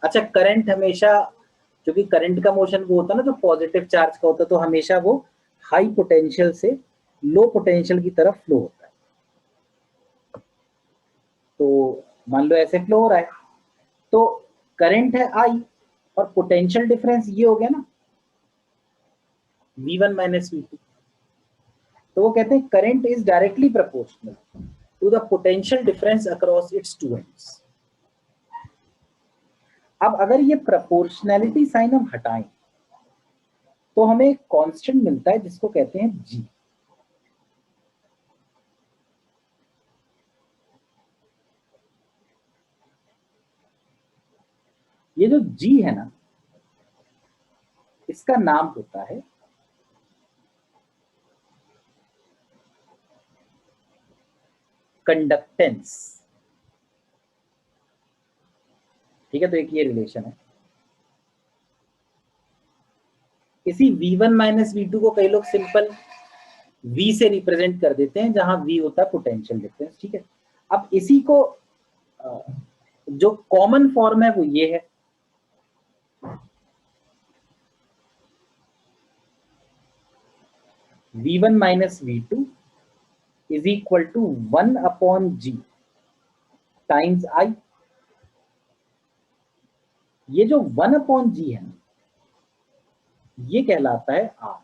अच्छा करंट हमेशा, क्योंकि करंट का मोशन वो होता है ना जो पॉजिटिव चार्ज का होता है, तो हमेशा वो हाई पोटेंशियल से लो पोटेंशियल की तरफ फ्लो होता है। तो मान लो ऐसे फ्लो हो रहा है, तो करंट है I और पोटेंशियल डिफरेंस ये हो गया ना V1 - V2। तो वो कहते हैं current is directly proportional. to the potential difference across its two ends. अब अगर ये प्रोपोर्शनैलिटी साइन हम हटाएं तो हमें एक कांस्टेंट मिलता है जिसको कहते हैं g. ये जो g है ना, इसका नाम होता है कंडक्टेंस. ठीक है, तो एक ये रिलेशन है. इसी V1 माइनस V2 को कई लोग सिंपल V से रिप्रेजेंट कर देते हैं, जहां V होता है पोटेंशियल डिफरेंस. ठीक है, अब इसी को जो कॉमन फॉर्म है वो ये है. V1 minus V2 is equal to 1 upon G times I. ये जो 1 अपॉन G है ना, ये कहलाता है R,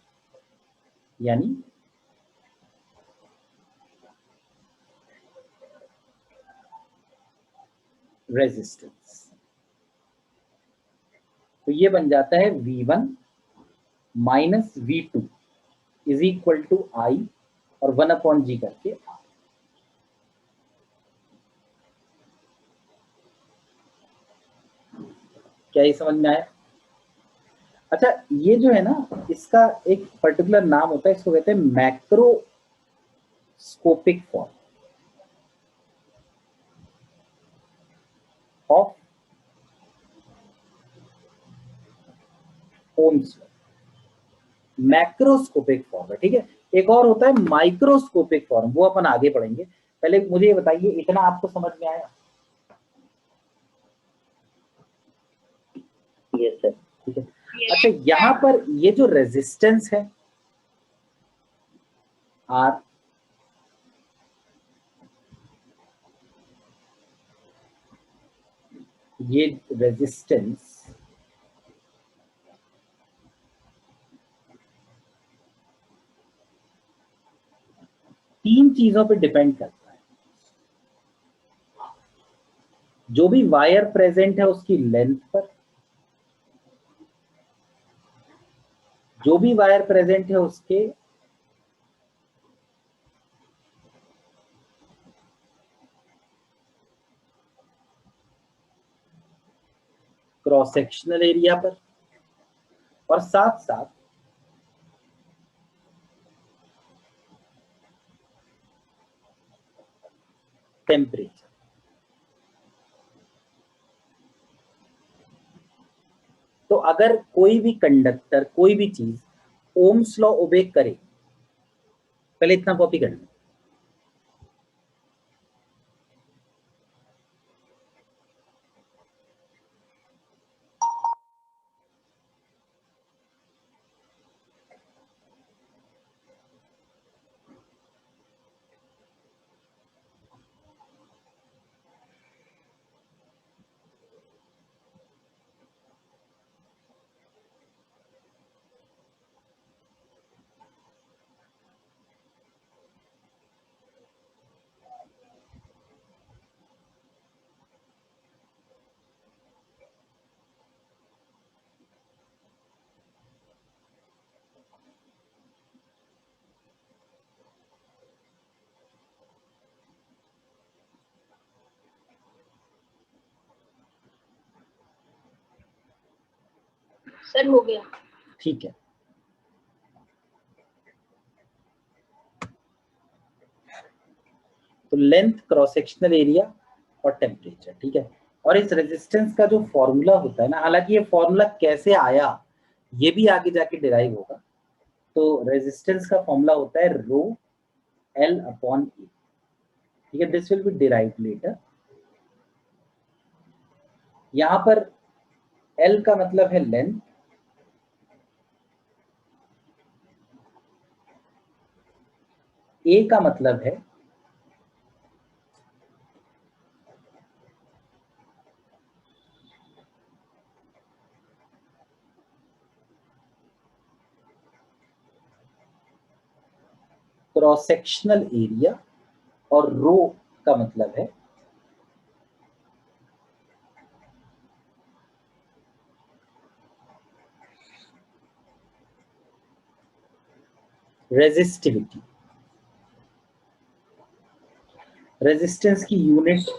यानी रेजिस्टेंस. तो ये बन जाता है V1 minus V2 is equal to I और 1 अपॉन G करके R. क्या ये समझ में आया? अच्छा, ये जो है ना, इसका एक पर्टिकुलर नाम होता है, इसको कहते हैं macroscopic form of Ohm's law. Macroscopic form है. ठीक है, एक और होता है माइक्रोस्कोपिक फॉर्म, वो अपन आगे पढ़ेंगे. पहले मुझे ये बताइए, इतना आपको समझ में आया? Yes sir. ठीक है. अच्छा, यहां पर ये जो रेजिस्टेंस है R, ये रेजिस्टेंस तीन चीजों पे डिपेंड करता है. जो भी वायर प्रेजेंट है उसकी लेंथ पर, जो भी वायर प्रेजेंट है उसके क्रॉस सेक्शनल एरिया पर, और साथ साथ टेम्परेचर. तो अगर कोई भी कंडक्टर, कोई भी चीज ओम्स लॉ ओबे करे, पहले इतना कॉपी कर लो. सर हो गया. ठीक है. तो लेंथ, क्रॉस सेक्शनल एरिया और टेम्परेचर. ठीक है, और इस रेजिस्टेंस का जो फॉर्मूला होता है ना, हालांकि ये फॉर्मूला कैसे आया ये भी आगे जाके डिराइव होगा. तो रेजिस्टेंस का फॉर्मूला होता है रो L अपॉन E. ठीक है, this will be derive later. यहां पर L का मतलब है लेंथ, A का मतलब है क्रॉस सेक्शनल एरिया, और रो का मतलब है रेजिस्टिविटी। रेजिस्टेंस की यूनिट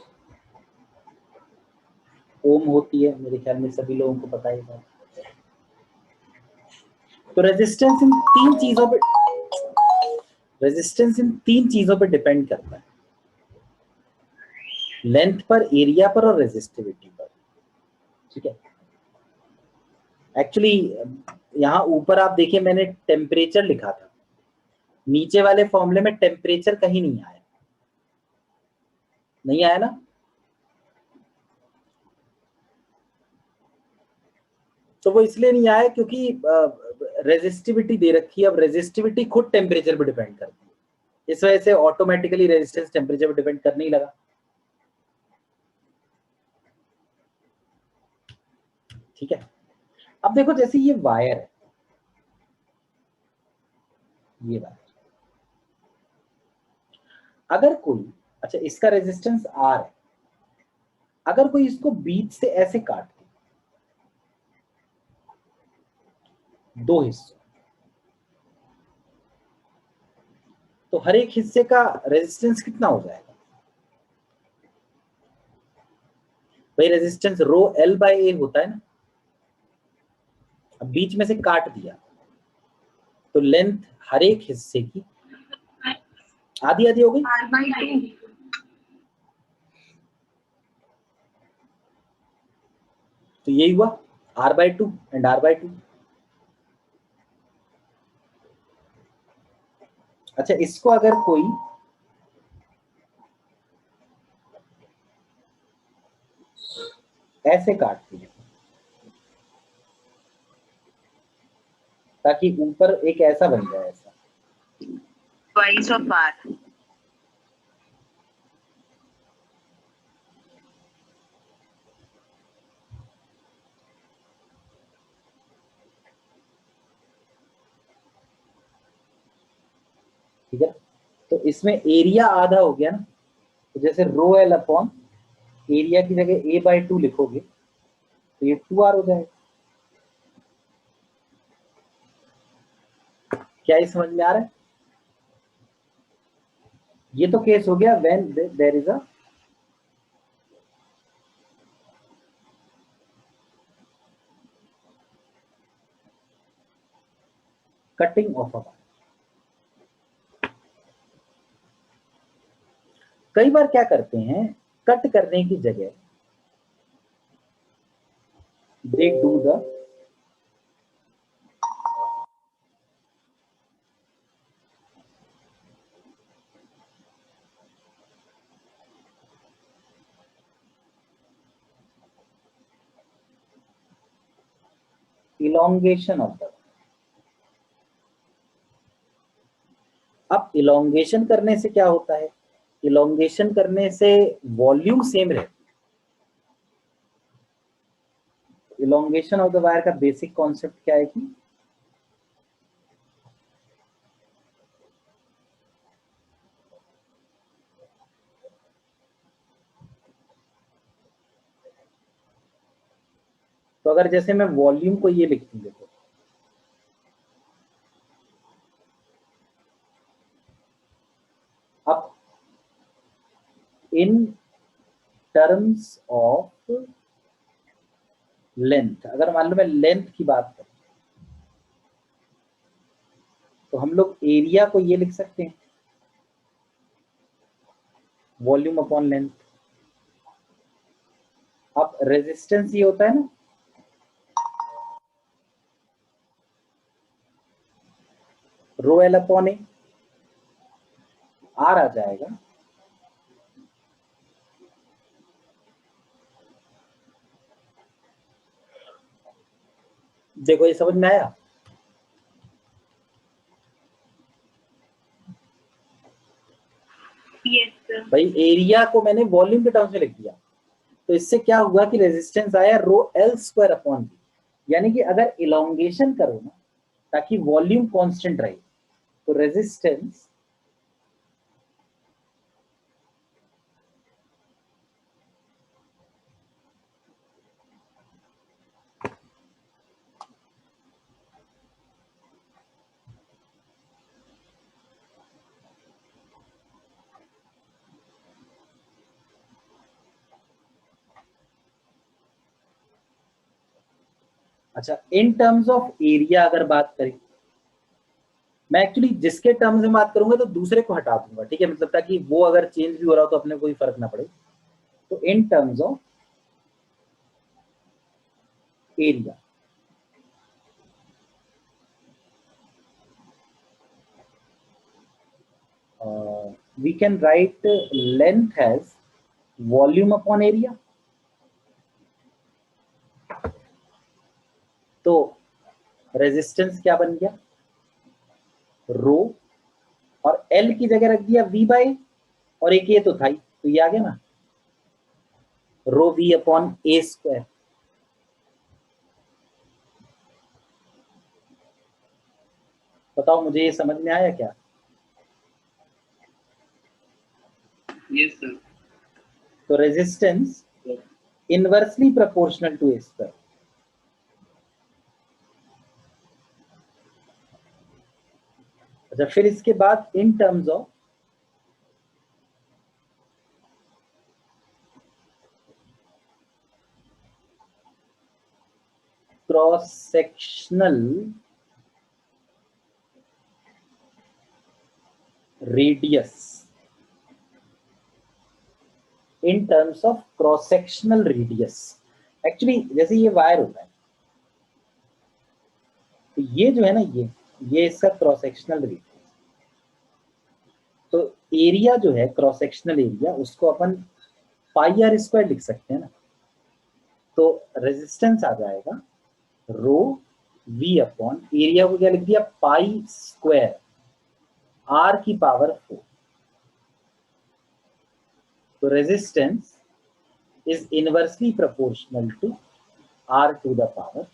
ओम होती है, मेरे ख्याल में सभी लोगों को पता ही है। तो रेजिस्टेंस इन तीन चीजों पे डिपेंड करता है, लेंथ पर, एरिया पर और रेजिस्टिविटी पर। ठीक है, एक्चुअली यहां ऊपर आप देखिए मैंने टेम्परेचर लिखा था, नीचे वाले फॉर्मूले में टेम्परेचर कहीं नहीं आया, नहीं आया ना। तो वो इसलिए नहीं आया क्योंकि रेजिस्टिविटी दे रखी है। अब रेजिस्टिविटी खुद टेम्परेचर पे डिपेंड करती है, इस वजह से ऑटोमेटिकली रेजिस्टेंस टेम्परेचर पे डिपेंड करने ही लगा। ठीक है, अब देखो जैसे ये वायर है, ये वायर, अगर कोई, अच्छा इसका रेजिस्टेंस R है, अगर कोई इसको बीच से ऐसे काट दे दो हिस्सों, तो हर एक हिस्से का रेजिस्टेंस कितना हो जाएगा भाई? Resistance rho L by A होता है ना। अब बीच में से काट दिया तो लेंथ हर एक हिस्से की आधी आधी हो गई। R/2 तो यही हुआ R/2 एंड R/2। अच्छा इसको अगर कोई ऐसे काट दिया ताकि ऊपर एक ऐसा बन जाए, ऐसा twice of R. ठीक है, तो इसमें एरिया आधा हो गया ना, तो जैसे रो L अपॉन एरिया की जगह A/2 लिखोगे तो ये 2R हो जाएगा। क्या ये समझ में आ रहा है? ये तो केस हो गया when there is a cutting of a wire. कई बार क्या करते हैं, कट करने की जगह they do the elongation of the। अब इलोंगेशन करने से क्या होता है? इलोंगेशन करने से वॉल्यूम सेम रहती है। इलोंगेशन ऑफ द वायर का बेसिक कॉन्सेप्ट क्या है कि तो अगर जैसे मैं वॉल्यूम को ये लिख दूं, देखो अब इन टर्म्स ऑफ लेंथ, अगर मान लो मैं लेंथ की बात करूं तो हम लोग एरिया को ये लिख सकते हैं वॉल्यूम अपॉन लेंथ। अब रेजिस्टेंस ये होता है ना, रो L अपॉन A, R आ जाएगा देखो ये समझ में आया? Yes sir. भाई एरिया को मैंने वॉल्यूम के टर्म्स में लिख दिया, तो इससे क्या हुआ कि रेजिस्टेंस आया रो L स्क्वायर अपॉन B। यानी कि अगर इलोंगेशन करो ना ताकि वॉल्यूम कांस्टेंट रहे, तो रेजिस्टेंस अच्छा, इन टर्म्स ऑफ एरिया अगर बात करें, मैं एक्चुअली जिसके टर्म्स में बात करूंगा तो दूसरे को हटा दूंगा, ठीक है, मतलब ताकि वो अगर चेंज भी हो रहा हो तो अपने कोई फर्क ना पड़े। तो इन terms of area, we can write length as volume upon area। तो रेजिस्टेंस क्या बन गया, रो, और एल की जगह रख दिया वी बाय, और एक ये तो था ही, तो ये आ गया ना, रो वी अपॉन ए स्क्वायर। बताओ मुझे ये समझ में आया क्या? Yes, sir. तो resistance inversely proportional to A square. अच्छा, फिर इसके बाद in terms of cross sectional radius, in terms of cross sectional radius, actually जैसे ये वायर होता है, तो ये जो है ना, ये इसका क्रॉस सेक्शनल रेडियस। तो एरिया जो है क्रॉस सेक्शनल एरिया, उसको अपन पाई आर स्क्वायर लिख सकते हैं ना। तो रेजिस्टेंस आ जाएगा रो वी अपॉन एरिया को क्या लिख दिया, पाई स्क्वायर आर की पावर 4। तो resistance is inversely proportional to R to the power